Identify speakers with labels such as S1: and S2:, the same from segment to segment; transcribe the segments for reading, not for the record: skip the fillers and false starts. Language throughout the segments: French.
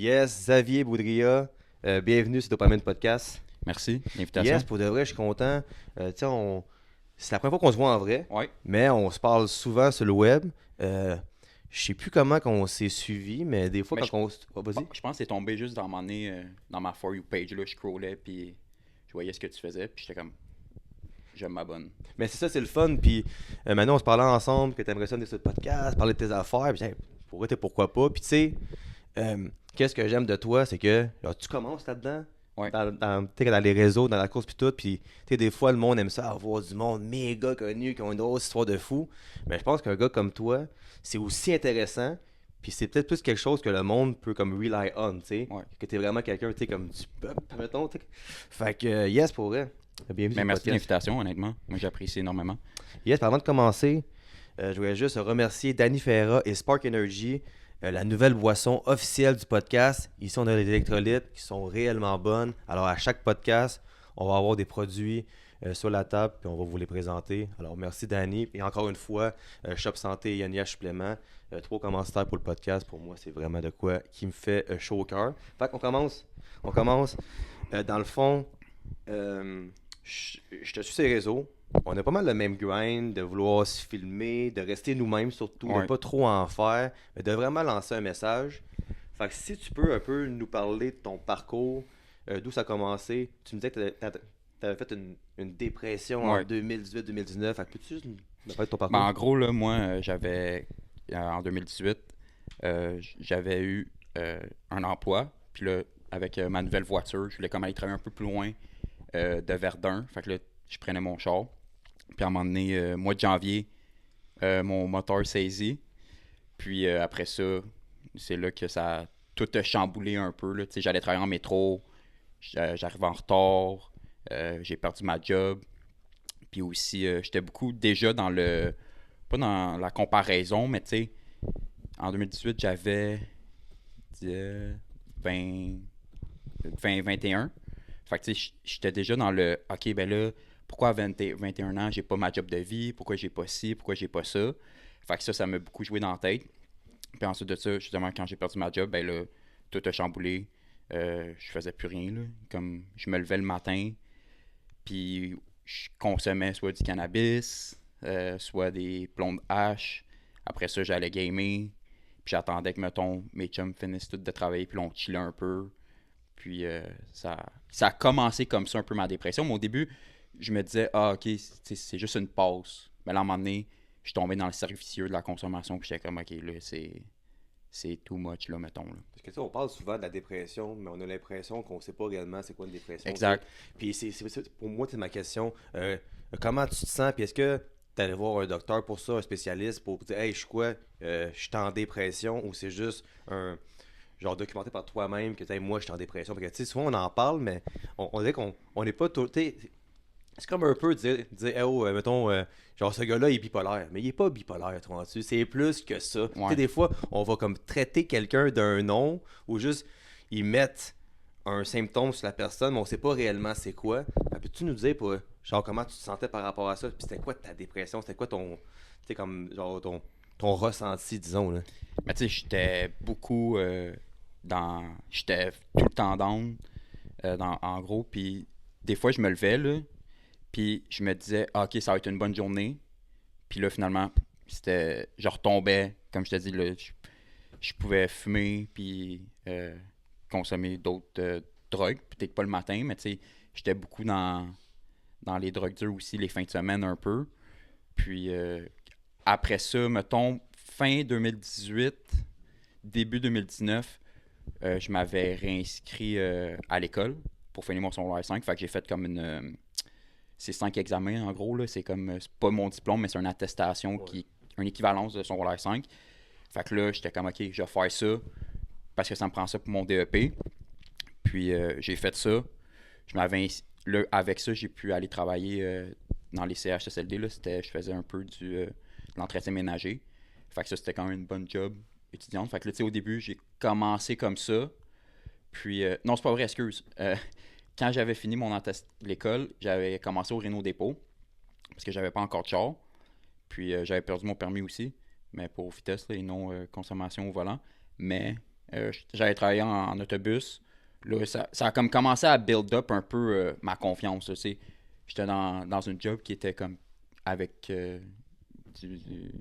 S1: Yes, Xavier Boudria, bienvenue sur Dopamine Podcast.
S2: Merci, l'invitation.
S1: Yes, pour de vrai, je suis content. Tu sais, c'est la première fois qu'on se voit en vrai,
S2: Oui.
S1: mais on se parle souvent sur le web. Je sais plus comment qu'on s'est suivi, mais des fois
S2: Mais
S1: quand on... Oh, vas-y.
S2: je pense que c'est tombé juste dans, un moment donné, dans ma For You page, là, je scrollais, puis je voyais ce que tu faisais, puis j'étais comme, je m'abonne.
S1: Mais c'est ça, c'est le fun. Puis maintenant, on se parlait ensemble que t'aimerais ça sur le podcast, parler de tes affaires. Puis hey, pourquoi pas. Puis tu sais, qu'est-ce que j'aime de toi, c'est que genre, tu commences là-dedans.
S2: Ouais.
S1: Dans les réseaux, dans la course puis tout, puis des fois le monde aime ça avoir du monde méga connu qui ont une grosse histoire de fou, mais je pense qu'un gars comme toi, c'est aussi intéressant, puis c'est peut-être plus quelque chose que le monde peut comme rely on, tu sais,
S2: Ouais.
S1: que t'es vraiment quelqu'un, tu sais, comme du peuple, mettons, tu sais. Fait que yes, pour vrai, bienvenue
S2: Mais
S1: sur le
S2: merci de
S1: podcast.
S2: l'invitation, honnêtement. Moi, j'apprécie énormément.
S1: Yes, puis avant de commencer, je voulais juste remercier Danny Ferra et Spark Energy, la nouvelle boisson officielle du podcast. Ici, on a des électrolytes qui sont réellement bonnes. Alors, à chaque podcast, on va avoir des produits sur la table, puis on va vous les présenter. Alors, merci Danny. Et encore une fois, Shop Santé et Yonia Supplément, 3 commanditaires pour le podcast. Pour moi, c'est vraiment de quoi qui me fait chaud au cœur. Fait qu'on commence. On commence. Dans le fond, je te suis sur les réseaux. On a pas mal le même grind de vouloir se filmer, de rester nous-mêmes surtout, de
S2: Ouais.
S1: pas trop en faire, mais de vraiment lancer un message. Fait que si tu peux un peu nous parler de ton parcours, d'où ça a commencé. Tu me disais que t'avais fait une dépression en
S2: Ouais.
S1: 2018-2019. Fait que peux-tu juste me parler de ton
S2: Ben,
S1: parcours?
S2: en gros, là, moi, en 2018, j'avais eu un emploi, puis là, avec ma nouvelle voiture, je voulais comme aller travailler un peu plus loin de Verdun. Fait que là, je prenais mon char. Puis à un moment donné, mois de janvier, mon moteur saisit. Puis après ça, c'est là que ça a tout a chamboulé un peu. Là. Tu sais, j'allais travailler en métro, j'arrivais en retard, j'ai perdu ma job. Puis aussi, j'étais beaucoup déjà dans le. Pas dans la comparaison, mais tu sais, en 2018, j'avais 20, 21. Fait que tu sais, j'étais déjà dans le. Ok, ben là, pourquoi à 21 ans, j'ai pas ma job de vie? Pourquoi j'ai pas ci? Pourquoi j'ai pas ça? Fait que ça m'a beaucoup joué dans la tête. Puis ensuite de ça, justement, quand j'ai perdu ma job, ben là, tout a chamboulé. Je faisais plus rien, là. Comme, je me levais le matin, puis je consommais soit du cannabis, soit des plombs de hache. Après ça, j'allais gamer. Puis j'attendais que, mettons, mes chums finissent tous de travailler, puis là, on chillait un peu. Puis ça a commencé comme ça un peu ma dépression. Mais au début, je me disais, ah, ok, c'est juste une pause. Mais là, à un moment donné, je suis tombé dans le cercle vicieux de la consommation. Puis j'étais comme, ok, là, c'est too much, là, mettons. Là.
S1: Parce que tu sais, on parle souvent de la dépression, mais on a l'impression qu'on sait pas réellement c'est quoi une dépression.
S2: Exact.
S1: Tu sais. Puis pour moi, c'est ma question. Comment tu te sens? Puis est-ce que tu allais voir un docteur pour ça, un spécialiste, pour dire, hey, je suis quoi? Je suis en dépression, ou c'est juste un genre documenté par toi-même que hey, moi, je suis en dépression. Parce que tu sais, souvent on en parle, mais on dirait qu'on n'est pas tout. C'est comme un peu dire hey, oh, mettons, genre ce gars-là il est bipolaire. Mais il est pas bipolaire, tu vois. C'est plus que ça. Tu sais,
S2: Ouais.
S1: des fois, on va comme traiter quelqu'un d'un nom ou juste ils mettent un symptôme sur la personne, mais on sait pas réellement c'est quoi. Peux-tu nous dire pour, genre comment tu te sentais par rapport à ça? Puis c'était quoi ta dépression? C'était quoi ton. Tu sais, comme genre ton ressenti, disons là.
S2: Mais tu sais, j'étais beaucoup dans. J'étais tout le temps down, en gros. Puis des fois, je me levais, là. Puis je me disais, ah, ok, ça va être une bonne journée. Puis là, finalement, je retombais, comme je te dis, là, je pouvais fumer, puis consommer d'autres drogues. Peut-être pas le matin, mais tu sais, j'étais beaucoup dans les drogues dures aussi, les fins de semaine un peu. Puis après ça, mettons, fin 2018, début 2019, je m'avais réinscrit à l'école pour finir mon secondaire 5. Fait que j'ai fait comme c'est 5 examens en gros. Là. C'est comme. C'est pas mon diplôme, mais c'est une attestation
S1: Ouais.
S2: qui est une équivalence de secondaire 5. Fait que là, j'étais comme ok, je vais faire ça parce que ça me prend ça pour mon DEP. Puis j'ai fait ça. Là, avec ça, j'ai pu aller travailler dans les CHSLD. Là. Je faisais un peu de l'entretien ménager. Fait que ça, c'était quand même une bonne job étudiante. Fait que là, tu sais, au début, j'ai commencé comme ça. Puis, non, c'est pas vrai, excuse. Quand j'avais fini l'école, j'avais commencé au Renault Dépôt parce que j'avais pas encore de char. Puis, j'avais perdu mon permis aussi, mais pour vitesse là, et non consommation au volant. Mais J'avais travaillé en autobus. Là, ça a comme commencé à build up un peu ma confiance. Là, tu sais. J'étais dans une job qui était comme avec du, du-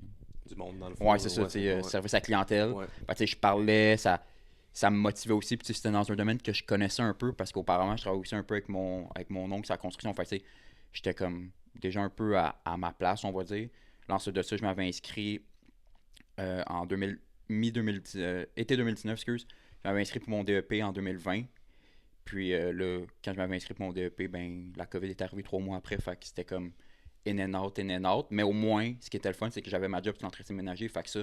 S1: Du monde, dans le fond.
S2: Ouais,
S1: là.
S2: c'est ça,
S1: Ouais,
S2: tu sais, service à clientèle.
S1: ouais.
S2: Fait que, tu sais, je parlais, ça me motivait aussi. Puis tu sais, c'était dans un domaine que je connaissais un peu parce qu'auparavant, je travaillais aussi un peu avec mon oncle sur la construction. Fait que, tu sais, j'étais comme déjà un peu à ma place, on va dire. Là, ensuite de ça, je m'avais inscrit en 2000, mi-2010, été 2019, excuse. Je m'avais inscrit pour mon DEP en 2020. Puis là, quand je m'avais inscrit pour mon DEP, ben, la COVID est arrivée 3 mois après. Fait que c'était comme in and out, in and out. Mais au moins, ce qui était le fun, c'est que j'avais ma job sur l'entretien ménager. Fait que ça,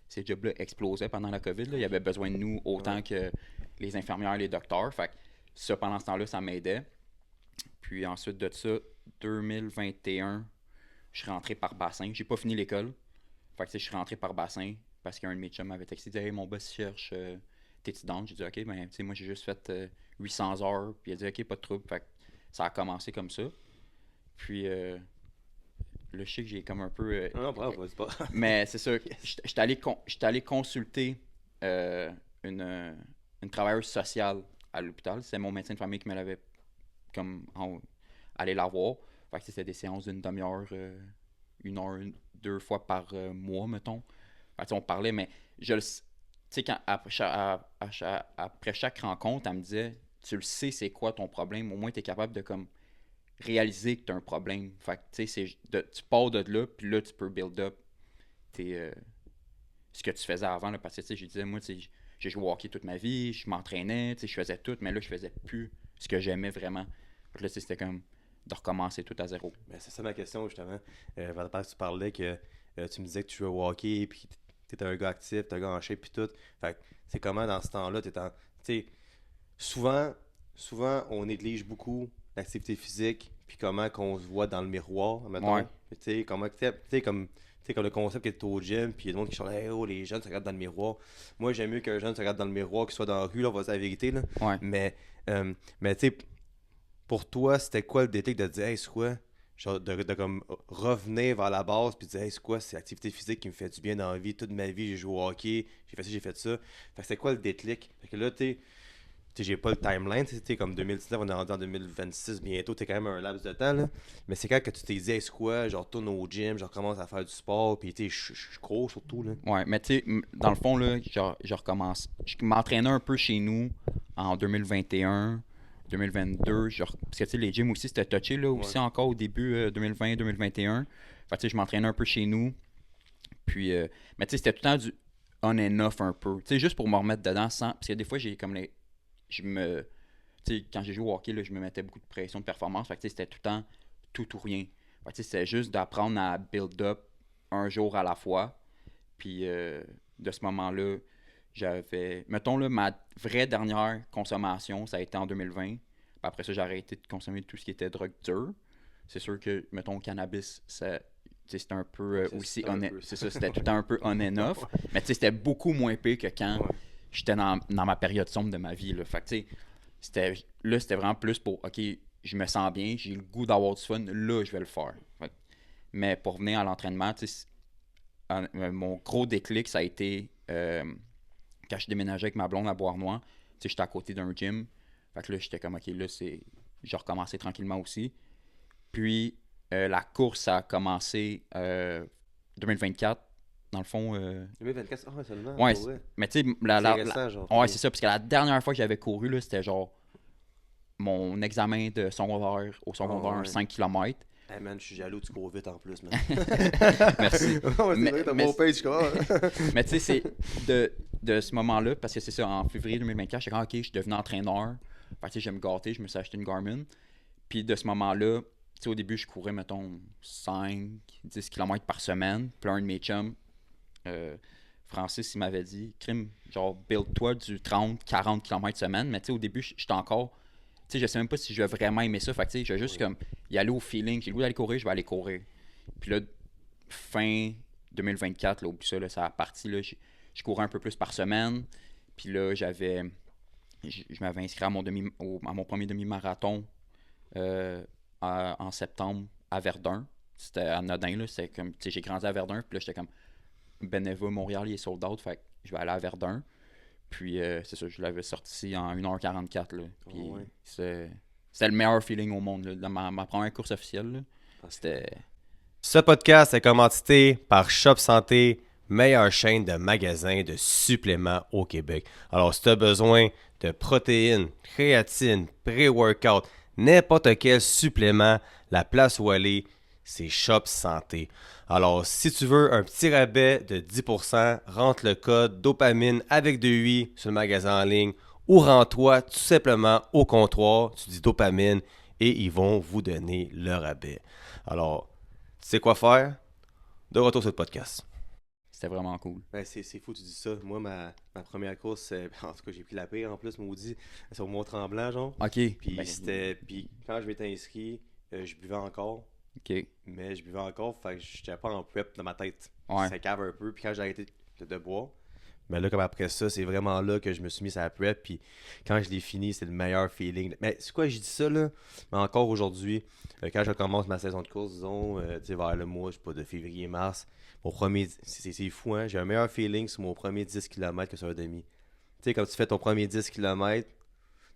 S2: ces jobs-là explosaient pendant la COVID. Là. Il y avait besoin de nous autant que les infirmières et les docteurs. Fait que ça, pendant ce temps-là, ça m'aidait. Puis ensuite de ça, 2021, je suis rentré par bassin. J'ai pas fini l'école. Fait que je suis rentré par bassin parce qu'un de mes chums m'avait texté, il disait, hey, mon boss cherche, t'es-tu down? J'ai dit, ok, ben, tu sais, moi j'ai juste fait 800 heures. Puis il a dit, ok, pas de trouble. Fait que ça a commencé comme ça. Puis là, je sais que j'ai comme un peu.
S1: Non, bravo, c'est pas.
S2: Mais c'est ça,
S1: Yes.
S2: j'étais allé consulter euh, une travailleuse sociale à l'hôpital. C'est mon médecin de famille qui me l'avait comme allé la voir. Fait que c'était des séances d'une demi-heure, 1 heure, 2 fois par mois, mettons. Fait que, on parlait, mais tu sais, après chaque rencontre, elle me disait, tu le sais, c'est quoi ton problème. Au moins, tu es capable de comme réaliser que tu as un problème. Fait que, tu sais, tu pars de là, puis là, tu peux build up ce que tu faisais avant. Là, parce que, tu sais, je disais, moi, tu sais, j'ai joué au hockey toute ma vie, je m'entraînais, tu sais, je faisais tout, mais là, je faisais plus ce que j'aimais vraiment. Fait que là, tu sais, c'était comme de recommencer tout à zéro.
S1: Ben, c'est ça ma question, justement. Pendant que tu parlais que tu me disais que tu jouais au hockey, puis t'étais un gars actif, t'es un gars en shape, puis tout. Fait que c'est comment dans ce temps-là, tu sais, souvent, souvent, on néglige beaucoup l'activité physique, puis comment qu'on se voit dans le miroir, mettons.
S2: Ouais.
S1: Tu sais, comment, tu sais, comme le concept qui est au gym, puis il y a des gens qui sont là, hey, oh, les jeunes se regardent dans le miroir. Moi, j'aime mieux qu'un jeune se regarde dans le miroir, qu'il soit dans la rue, là, on va dire la vérité, là.
S2: Ouais.
S1: Mais, mais tu sais, pour toi, c'était quoi le déclic de dire, hey, c'est quoi? Genre, de comme revenir vers la base, puis de dire, hey, c'est quoi? C'est l'activité physique qui me fait du bien dans la vie. Toute ma vie, j'ai joué au hockey, j'ai fait ça, j'ai fait ça. Fait que c'était quoi le déclic? Fait que là, j'ai pas le timeline, tu sais, comme 2019, on est rendu en 2026 bientôt, t'es quand même un laps de temps, là. Mais c'est quand que tu t'es dit, hey, c'est quoi? Genre, retourne au gym, je recommence à faire du sport, puis tu sais, je cours surtout, là.
S2: Ouais, mais tu sais, dans le fond, là, je recommence. Je m'entraînais un peu chez nous en 2021, 2022. Parce que tu sais, les gyms aussi, c'était touché, là,
S1: Ouais.
S2: aussi encore au début 2020-2021. Fait que tu sais, je m'entraînais un peu chez nous. Puis, mais tu sais, c'était tout le temps du on and off un peu. Tu sais, juste pour me remettre dedans sans. Parce que des fois, j'ai comme les. Je me. Tu sais, quand j'ai joué au hockey, là, je me mettais beaucoup de pression de performance. Fait que tu sais, c'était tout le temps tout ou rien. Fait que tu sais, c'était juste d'apprendre à build up un jour à la fois. Puis de ce moment-là, j'avais. Mettons, là, ma vraie dernière consommation, ça a été en 2020. Puis après ça, j'ai arrêté de consommer tout ce qui était drogue dure. C'est sûr que, mettons, cannabis, ça. Tu sais, c'était un peu
S1: C'est
S2: aussi
S1: un
S2: on
S1: peu ça.
S2: c'est ça, c'était tout le temps un peu on and off. Mais tu sais, c'était beaucoup moins pire que quand
S1: Ouais.
S2: j'étais dans ma période sombre de ma vie. Là. Fait que tu sais, c'était vraiment plus pour OK, je me sens bien, j'ai le goût d'avoir du fun, là, je vais le faire. Fait que- mais pour venir à l'entraînement, tu sais, mon gros déclic, ça a été quand je déménageais avec ma blonde à Bois-Arnois. Tu sais, j'étais à côté d'un gym. Fait que là, j'étais comme, OK, là, c'est. J'ai recommencé tranquillement aussi. Puis, la course a commencé 2024. Dans le fond,
S1: 2024, ah, seulement,
S2: ouais,
S1: pour vrai.
S2: mais tu sais,
S1: C'est récent, genre.
S2: ouais, c'est ça, parce que la dernière fois que j'avais couru, là, c'était genre mon examen de secondaire au secondaire,
S1: Ah, ouais.
S2: 5 km.
S1: Hey man, je suis jaloux, tu cours vite en plus, man.
S2: Merci.
S1: Ouais, c'est
S2: Mais-
S1: vrai, t'as
S2: mais-
S1: mon page, quoi.
S2: Mais tu sais, c'est de ce moment-là, parce que c'est ça, en février 2024, j'étais comme, OK, je suis devenu entraîneur. Fait que, tu sais, je vais me gâter, je me suis acheté une Garmin. Puis de ce moment-là, tu sais, au début, je courais, mettons, 5, 10 km par semaine. Puis un de mes chums, Francis, il m'avait dit, crime, genre, build-toi du 30, 40 km semaine. Mais tu sais, au début, j'étais encore. Tu sais, je sais même pas si je vais vraiment aimer ça. Fait que tu sais, je vais juste comme y aller au feeling. J'ai le goût d'aller courir, je vais aller courir. Puis là, fin 2024, là, oublie ça, là, ça a parti. Là, je courais un peu plus par semaine. Puis là, je m'avais inscrit à à mon premier demi-marathon en septembre à Verdun. C'était anodin, là. C'était comme, tu sais, j'ai grandi à Verdun. Puis là, j'étais comme, Beneva, Montréal, il est sold out. Fait que je vais aller à Verdun. Puis c'est ça, je l'avais sorti en 1h44. Là. Puis
S1: ouais.
S2: c'était le meilleur feeling au monde. Là. Dans ma première course officielle, là, c'était...
S3: Ce podcast est commandité par Shop Santé, meilleure chaîne de magasins de suppléments au Québec. Alors, si tu as besoin de protéines, créatine, pré-workout, n'importe quel supplément, la place où aller, c'est Shop Santé. Alors, si tu veux un petit rabais de 10%, rentre le code dopamine avec 2i sur le magasin en ligne ou rends-toi tout simplement au comptoir, tu dis dopamine et ils vont vous donner le rabais. Alors, tu sais quoi faire? De retour sur le podcast.
S2: C'était vraiment cool.
S1: Ben, c'est fou, tu dis ça. Moi, ma première course, en tout cas, j'ai pris la pire en plus, maudit. C'est au Mont-Tremblant, genre.
S2: OK.
S1: Puis
S2: Ben,
S1: puis quand je m'étais inscrit, je buvais encore.
S2: OK.
S1: Mais je buvais encore, fait que j'étais pas en prep dans ma tête.
S2: Ouais.
S1: Ça cave un peu, puis quand j'ai arrêté de boire, mais là, comme après ça, c'est vraiment là que je me suis mis à la prep, puis quand je l'ai fini, c'est le meilleur feeling. Mais c'est quoi, je dis ça, là? Mais encore aujourd'hui, quand je commence ma saison de course, disons, tu sais, vers le mois, je sais pas, de février-mars, mon premier, c'est fou, hein? J'ai un meilleur feeling sur mon premier 10 km que sur un demi. Tu sais, quand tu fais ton premier 10 km,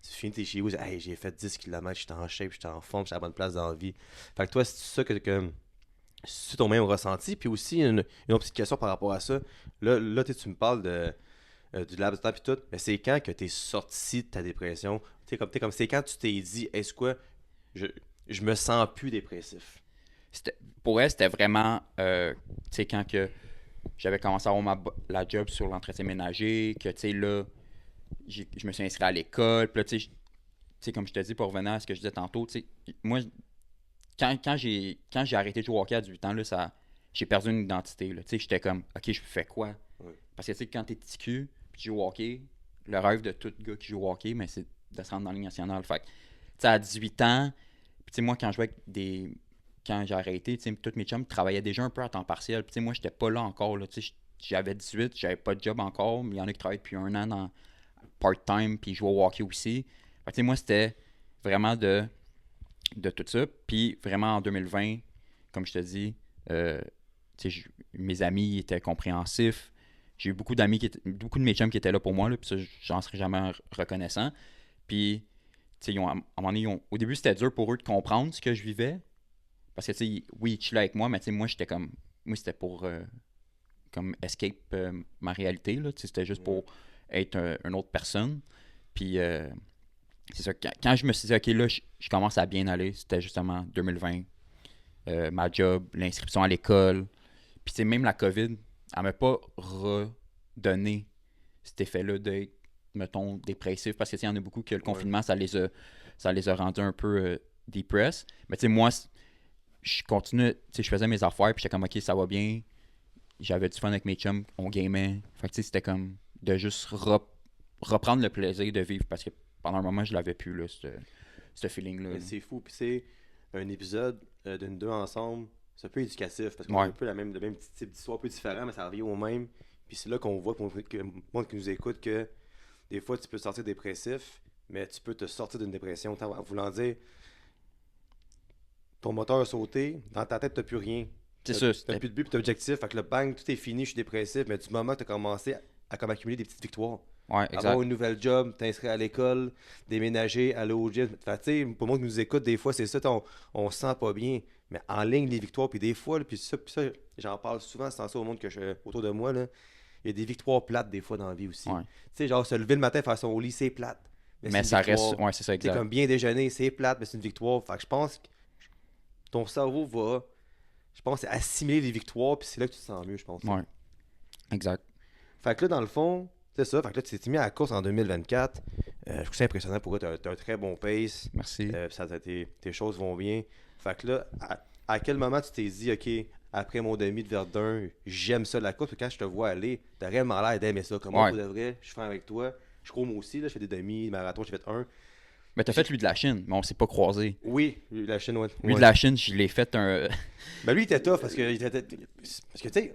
S1: tu finis tes chez vous, hey, j'ai fait 10 km, j'étais en shape, j'étais en forme, j'étais à la bonne place dans la vie. Fait que toi, c'est ça que c'est ton même ressenti. Puis aussi, une autre petite question par rapport à ça. Là tu me parles du laps de temps et tout, mais c'est quand que tu es sorti de ta dépression? T'es comme c'est quand tu t'es dit, est-ce que je me sens plus dépressif?
S2: Pour elle, c'était vraiment, tu sais, quand que j'avais commencé à avoir la job sur l'entretien ménager, que, tu sais, là, je me suis inscrit à l'école, puis là, tu sais, comme je te dis, pour revenir à ce que je disais tantôt, tu sais, moi, quand j'ai arrêté de jouer au hockey à 18 ans, là, j'ai perdu une identité, là, tu sais, j'étais comme, OK, je fais quoi?
S1: Ouais.
S2: Parce que, tu sais, quand t'es petit cul, puis tu joues au hockey, le rêve de tout gars qui joue au hockey, mais c'est de se rendre dans la Ligue nationale. Fait que, tu sais, à 18 ans, puis tu sais, moi, quand je jouais avec quand j'ai arrêté, tu sais, tous mes chums travaillaient déjà un peu à temps partiel. Puis, tu sais, moi, j'étais pas là encore, là, tu sais, j'avais 18, j'avais pas de job encore, mais il y en a qui travaillent depuis un an dans part-time, puis ils jouent au hockey aussi. Fait que, tu sais, moi, c'était vraiment de tout ça. Puis, vraiment, en 2020, comme je te dis, tu sais, mes amis étaient compréhensifs. J'ai eu beaucoup d'amis, beaucoup de mes chums qui étaient là pour moi, là, puis ça, j'en serais jamais reconnaissant. Puis, tu sais, à un moment donné, au début, c'était dur pour eux de comprendre ce que je vivais. Parce que, tu sais, oui, ils chillaient avec moi, mais tu sais, moi, j'étais comme. Moi, c'était pour comme escape ma réalité, là. Tu sais, c'était juste pour être une autre personne. Puis, c'est ça. Quand je me suis dit, OK, là, je commence à bien aller, c'était justement 2020. Ma job, l'inscription à l'école. Puis, tu sais, même la COVID, elle m'a pas redonné cet effet-là d'être, mettons, dépressif. Parce que, tu sais, il y en a beaucoup que le confinement, ça les a rendus un peu depressed. Mais, tu sais, moi, je continue, tu sais, je faisais mes affaires, puis j'étais comme, OK, ça va bien. J'avais du fun avec mes chums, on gamait. Fait que, tu sais, c'était comme de juste reprendre le plaisir de vivre. Parce que pendant un moment, je l'avais plus, là, ce feeling-là.
S1: Mais c'est fou, puis c'est un épisode d'une deux ensemble, c'est un peu éducatif, parce qu'on
S2: Ouais.
S1: a un peu le même petit type d'histoire, un peu différent, mais ça revient au même. Puis c'est là qu'on voit, que le monde qui nous écoute, que des fois tu peux sortir dépressif, mais tu peux te sortir d'une dépression, en voulant dire, ton moteur a sauté, dans ta tête t'as plus rien.
S2: C'est
S1: T'as
S2: ça.
S1: t'as
S2: C'était...
S1: plus de but, puis d'objectif, fait que le bang, tout est fini, je suis dépressif, mais du moment que t'as commencé à comme accumuler des petites victoires.
S2: Ouais, exact.
S1: Avoir une nouvelle job, t'inscrire à l'école, déménager, aller au gym. Fait, tu sais, pour moi qui nous écoute, des fois, c'est ça, on se sent pas bien. Mais en ligne, les victoires, puis des fois, là, puis ça, j'en parle souvent, c'est ça au monde autour de moi, là. Il y a des victoires plates des fois dans la vie aussi.
S2: Ouais.
S1: Tu sais, genre se lever le matin, faire son lit, c'est plate.
S2: Mais
S1: c'est une
S2: ça
S1: victoire.
S2: reste. Ouais, c'est ça,
S1: C'est
S2: exact.
S1: comme bien déjeuner, c'est plate, mais c'est une victoire. Fait que je pense que ton cerveau va, je pense, assimiler les victoires, puis c'est là que tu te sens mieux, je pense.
S2: Ouais. Exact.
S1: Fait que là, dans le fond, c'est ça. Fait que là, tu t'es mis à la course en 2024. Je trouve que c'est impressionnant pour toi. T'as un très bon pace.
S2: Merci.
S1: Tes choses vont bien. Fait que là, à quel moment tu t'es dit, OK, après mon demi de Verdun, j'aime ça la course. Puis quand je te vois aller, t'as réellement l'air d'aimer ça. Comme moi,
S2: Ouais.
S1: pour de vrai, je suis fan avec toi. Je cours moi aussi. Là, je fais des demi, marathons, j'ai fait un.
S2: Mais t'as fait lui de la Chine, mais on s'est pas croisés.
S1: Oui, la Chine, ouais.
S2: Lui
S1: Ouais.
S2: de la Chine, je l'ai fait un.
S1: Ben lui, il était tough parce que, tu sais,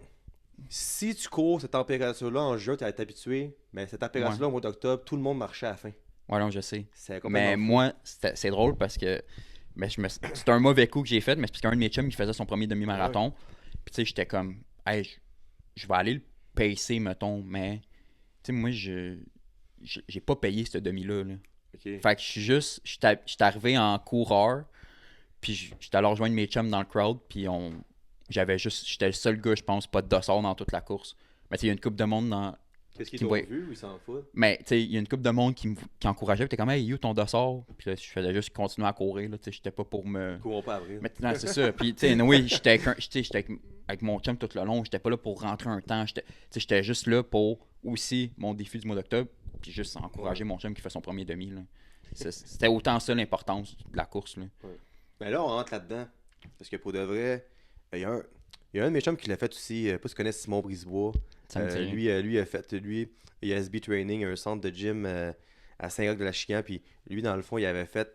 S1: si tu cours cette température-là en juin, tu vas être habitué. Mais cette température-là au mois d'octobre, tout le monde marchait à la fin.
S2: Ouais, non, je sais.
S1: C'est
S2: Mais
S1: complètement fou.
S2: moi, c'est drôle parce que c'était un mauvais coup que j'ai fait, mais c'est parce qu'un de mes chums qui faisait son premier demi-marathon. Puis tu sais, j'étais comme, hey, je vais aller le pacer, mettons, mais tu sais, moi, j'ai pas payé ce demi-là. Là.
S1: Ok.
S2: Fait que j'étais arrivé en coureur, puis j'étais allé rejoindre mes chums dans le crowd, puis j'étais le seul gars, je pense, pas de dossard dans toute la course. Mais tu sais, il y a une couple de monde dans.
S1: Qu'est-ce qu'ils
S2: qui me
S1: t'ont
S2: voyait-
S1: vu ou ils s'en foutent?
S2: Mais tu sais, il y a une couple de monde qui encourageait, puis t'es comme, hey, you ton dossard. Puis là, je faisais juste continuer à courir, là, tu sais, j'étais pas pour me.
S1: Courons pas avril.
S2: Mais non, c'est ça. Puis, tu sais, oui, j'étais avec mon chum tout le long. J'étais pas là pour rentrer un temps. J'étais juste là pour aussi mon défi du mois d'octobre. Puis juste encourager mon chum qui fait son premier demi. Là. C'était autant ça l'importance de la course. Là.
S1: Mais là, on rentre là-dedans. Parce que pour de vrai, il y a un de mes chums qui l'a fait aussi. Je sais pas si tu connais Simon Brisebois.
S2: Ça me dit rien.
S1: Lui, il a SB Training, un centre de gym à Saint-Roch-de-la-Chican. Puis lui, dans le fond, il avait fait.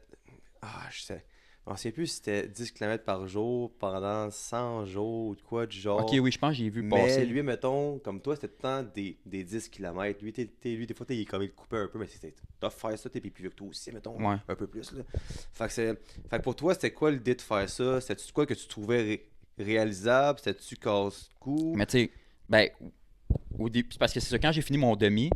S1: Je sais. Je ne sais plus si c'était 10 km par jour pendant 100 jours ou de quoi du genre.
S2: Ok, oui, je pense que j'ai vu
S1: Mais
S2: passer.
S1: lui, mettons, comme toi, c'était tout le temps des 10 km. Lui, des fois, il est comme il coupait un peu, mais c'était tough faire ça. T'es plus vieux que toi aussi, mettons,
S2: Ouais.
S1: un peu plus. Là. Fait que pour toi, c'était quoi l'idée de faire ça? C'était-tu quoi que tu trouvais réalisable? C'était-tu casse-cou?
S2: Mais tu sais, ben, au début, c'est parce que c'est ça, quand j'ai fini mon demi,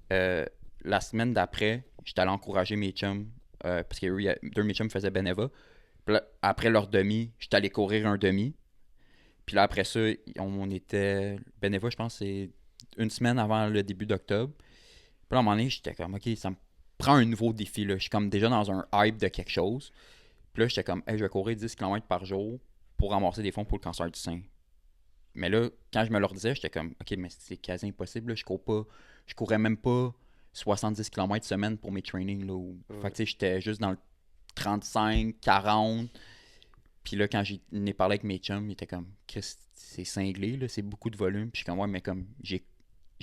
S2: la semaine d'après, j'étais allé encourager mes chums, parce que deux de mes chums faisaient Beneva. Puis là, après leur demi, j'étais allé courir un demi. Puis là, après ça, on était. Beneva, je pense, c'est une semaine avant le début d'octobre. Puis là, à un moment donné, j'étais comme, OK, ça me prend un nouveau défi. Là. Je suis comme déjà dans un hype de quelque chose. Puis là, j'étais comme, hey, je vais courir 10 km par jour pour ramasser des fonds pour le cancer du sein. Mais là, quand je me le disais, j'étais comme, OK, mais c'est quasi impossible. Là. Je courais même pas 70 km semaine pour mes trainings. Là, Fait que tu sais, j'étais juste dans le 35, 40. Puis là, quand j'en ai parlé avec mes chums, ils étaient comme, Chris, c'est cinglé, là, c'est beaucoup de volume. Puis je suis comme, ouais, mais comme, j'ai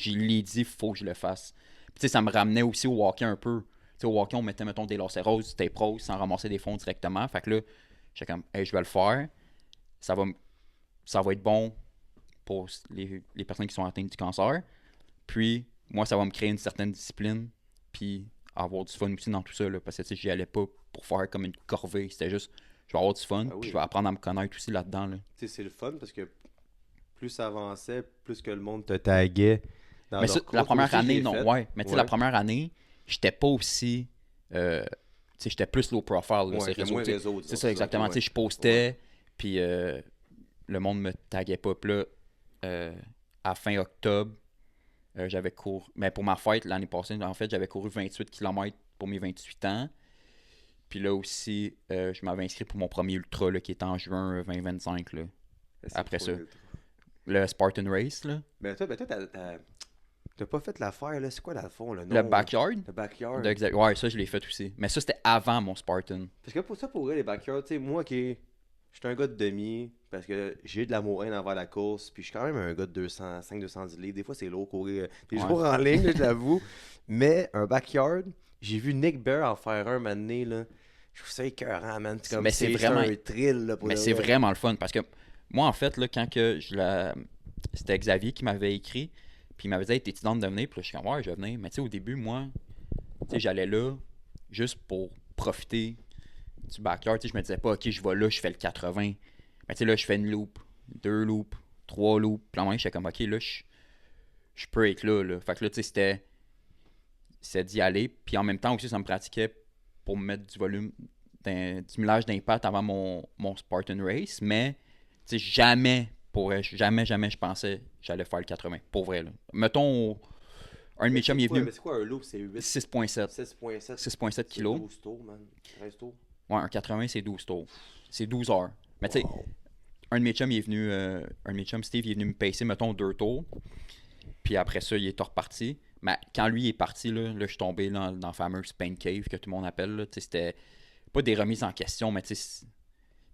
S2: l'ai dit, faut que je le fasse. Puis tu sais, ça me ramenait aussi au walking un peu. Tu sais, au walking, on mettait, mettons, des lacets roses, des pros, sans ramasser des fonds directement. Fait que là, j'étais comme, hey, je vais le faire. Ça va être bon pour les personnes qui sont atteintes du cancer. Puis, moi, ça va me créer une certaine discipline. Puis, avoir du fun aussi dans tout ça. Là, parce que, tu sais, j'y allais pas pour faire comme une corvée. C'était juste, je vais avoir du fun.
S1: Ah oui.
S2: Puis, je vais apprendre à me connaître aussi là-dedans. Là.
S1: Tu sais, c'est le fun parce que plus ça avançait, plus que le monde te taguait.
S2: Mais ça, la première année, non. Ouais. Mais tu sais, la première année, j'étais pas aussi. Tu sais, j'étais plus low profile. Là,
S1: Ouais,
S2: ces
S1: moins
S2: réseaux,
S1: réseau.
S2: c'est ça, exactement. Tu sais, je postais. Puis, le monde me taguait pas. Puis là, à fin octobre, j'avais couru. Mais pour ma fête l'année passée, en fait, j'avais couru 28 km pour mes 28 ans. Puis là aussi, je m'avais inscrit pour mon premier ultra là, qui est en juin 2025. Là. Après ça. Le Spartan Race. Là.
S1: Mais toi, t'as pas fait l'affaire, là. C'est quoi, dans le fond, le nom?
S2: Le backyard.
S1: Le backyard.
S2: Ouais, ça, je l'ai fait aussi. Mais ça, c'était avant mon Spartan.
S1: Parce que pour ça, pour vrai, les backyards, tu sais, moi qui. Je suis un gars de demi, parce que j'ai de l'amour envers la course, puis je suis quand même un gars de 210 livres. Des fois, c'est lourd courir des jours en ligne, là, je l'avoue. Mais un backyard, j'ai vu Nick Bear en faire un moment donné, là. Je trouve ça écœurant, man. C'est comme
S2: Mais c'est vraiment
S1: un thrill, là, pour
S2: Mais
S1: le
S2: c'est
S1: vrai.
S2: vraiment le fun parce que moi, en fait, là, quand que c'était Xavier qui m'avait écrit, puis il m'avait dit, hey, t'es-tu dans de venir? Puis là, je suis comme, ouais, je vais venir. Mais tu sais, au début, moi, tu sais, j'allais là juste pour profiter du backyard. Tu sais, je me disais pas, ok, je vais là, je fais le 80. Mais tu sais, là, je fais une loop, 2 loops, 3 loops. Puis là, j'étais comme, ok, là, je peux être là, là. Fait que là, tu sais, c'était d'y aller. Puis en même temps aussi, ça me pratiquait pour me mettre du volume, du millage d'impact avant mon Spartan Race. Mais, tu sais, jamais, je pensais que j'allais faire le 80. Pour vrai, là. Mettons, un de mes chums, il est venu.
S1: Mais c'est quoi un loop? C'est 8...
S2: 6.7.
S1: 6.7.
S2: 6.7 kilos.
S1: 12 tours, man. 13 tours.
S2: Ouais, un 80, c'est 12 tours. C'est 12 heures. Mais tu sais, un de mes chums, il est venu. Un de mes chums, Steve, il est venu me pacer, mettons, 2 tours. Puis après ça, il est reparti. Mais quand lui est parti, là je suis tombé dans la fameuse pain cave que tout le monde appelle. Là. C'était pas des remises en question, mais tu sais.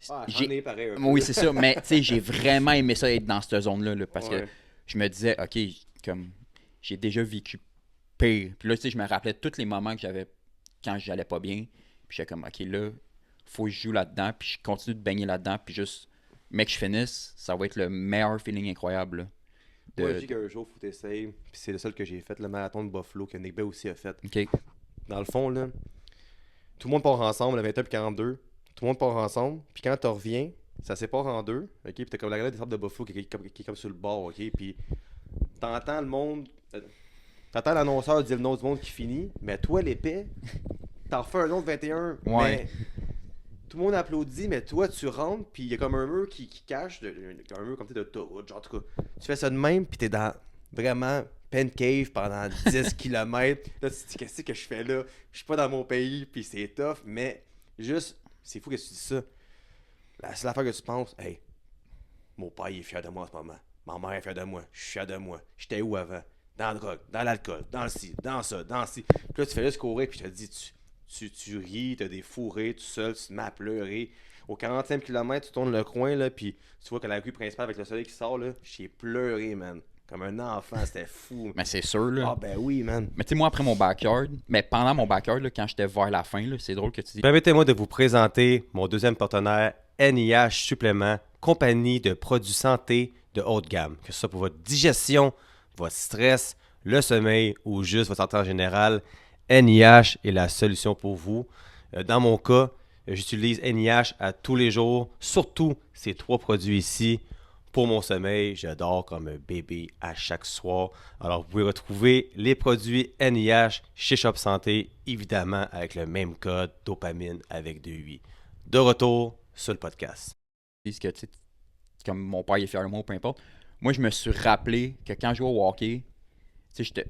S1: J'en ai pareil un peu.
S2: Oui, c'est ça. Mais tu sais, j'ai vraiment aimé ça être dans cette zone-là. Là, parce
S1: Ouais.
S2: que je me disais, OK, comme j'ai déjà vécu pire. Puis là, tu sais, je me rappelais tous les moments que j'avais quand j'allais pas bien. Puis j'étais comme, OK, là, faut que je joue là-dedans. Puis je continue de baigner là-dedans. Puis juste, mec, je finisse, ça va être le meilleur feeling incroyable. Là,
S1: Moi, je dis qu'un jour, faut que t'essayes. Puis c'est le seul que j'ai fait, le marathon de Buffalo, que Nick Bay aussi a fait.
S2: OK.
S1: Dans le fond, là, tout le monde part ensemble, le 21 puis 42. Tout le monde part ensemble. Puis quand tu reviens, ça sépare en deux. OK? Puis t'as comme la grande des sables de Buffalo qui est comme sur le bord. OK? Puis t'entends le monde. T'entends l'annonceur dire le nom du monde qui finit, mais toi, l'épais, t'en refais un autre 21.
S2: Ouais.
S1: Mais tout le monde applaudit, mais toi, tu rentres, puis il y a comme un mur qui cache, un mur comme t'es d'autoroute, genre, en tout cas. Tu fais ça de même, puis t'es dans vraiment pen cave pendant 10 km. Là, tu te dis, qu'est-ce que je fais là? Je suis pas dans mon pays, puis c'est tough, mais juste, c'est fou que tu dis ça. La seule affaire que tu penses, hey, mon père il est fier de moi en ce moment. Ma mère est fière de moi. Je suis fier de moi. J'étais où avant? Dans la drogue, dans l'alcool, dans le ci, dans ça, dans ci. Puis là, tu fais juste courir, puis je te dis, tu ris, t'as des fourrés tout seul, tu te mets à pleurer. Au 40e kilomètre, tu tournes le coin, là, puis tu vois que la rue principale avec le soleil qui sort, là, j'ai pleuré, man. Comme un enfant, c'était fou.
S2: Mais c'est sûr, là.
S1: Ah, ben oui, man.
S2: Mais tu sais, moi, après mon backyard, mais pendant mon backyard, là, quand j'étais vers la fin, là, c'est drôle que tu dis.
S3: Permettez-moi de vous présenter mon deuxième partenaire, NIH Supplément, compagnie de produits santé de haute gamme. Que ce soit pour votre digestion, votre stress, le sommeil ou juste votre santé en général, NIH est la solution pour vous. Dans mon cas, j'utilise NIH à tous les jours, surtout ces 3 produits ici. Pour mon sommeil, je dors comme un bébé à chaque soir. Alors, vous pouvez retrouver les produits NIH chez Shop Santé, évidemment avec le même code dopamine avec 2 De retour sur le podcast.
S2: Disent que, tu sais, comme mon père il est fier de moi, peu importe. Moi, je me suis rappelé que quand je jouais au hockey, tu sais,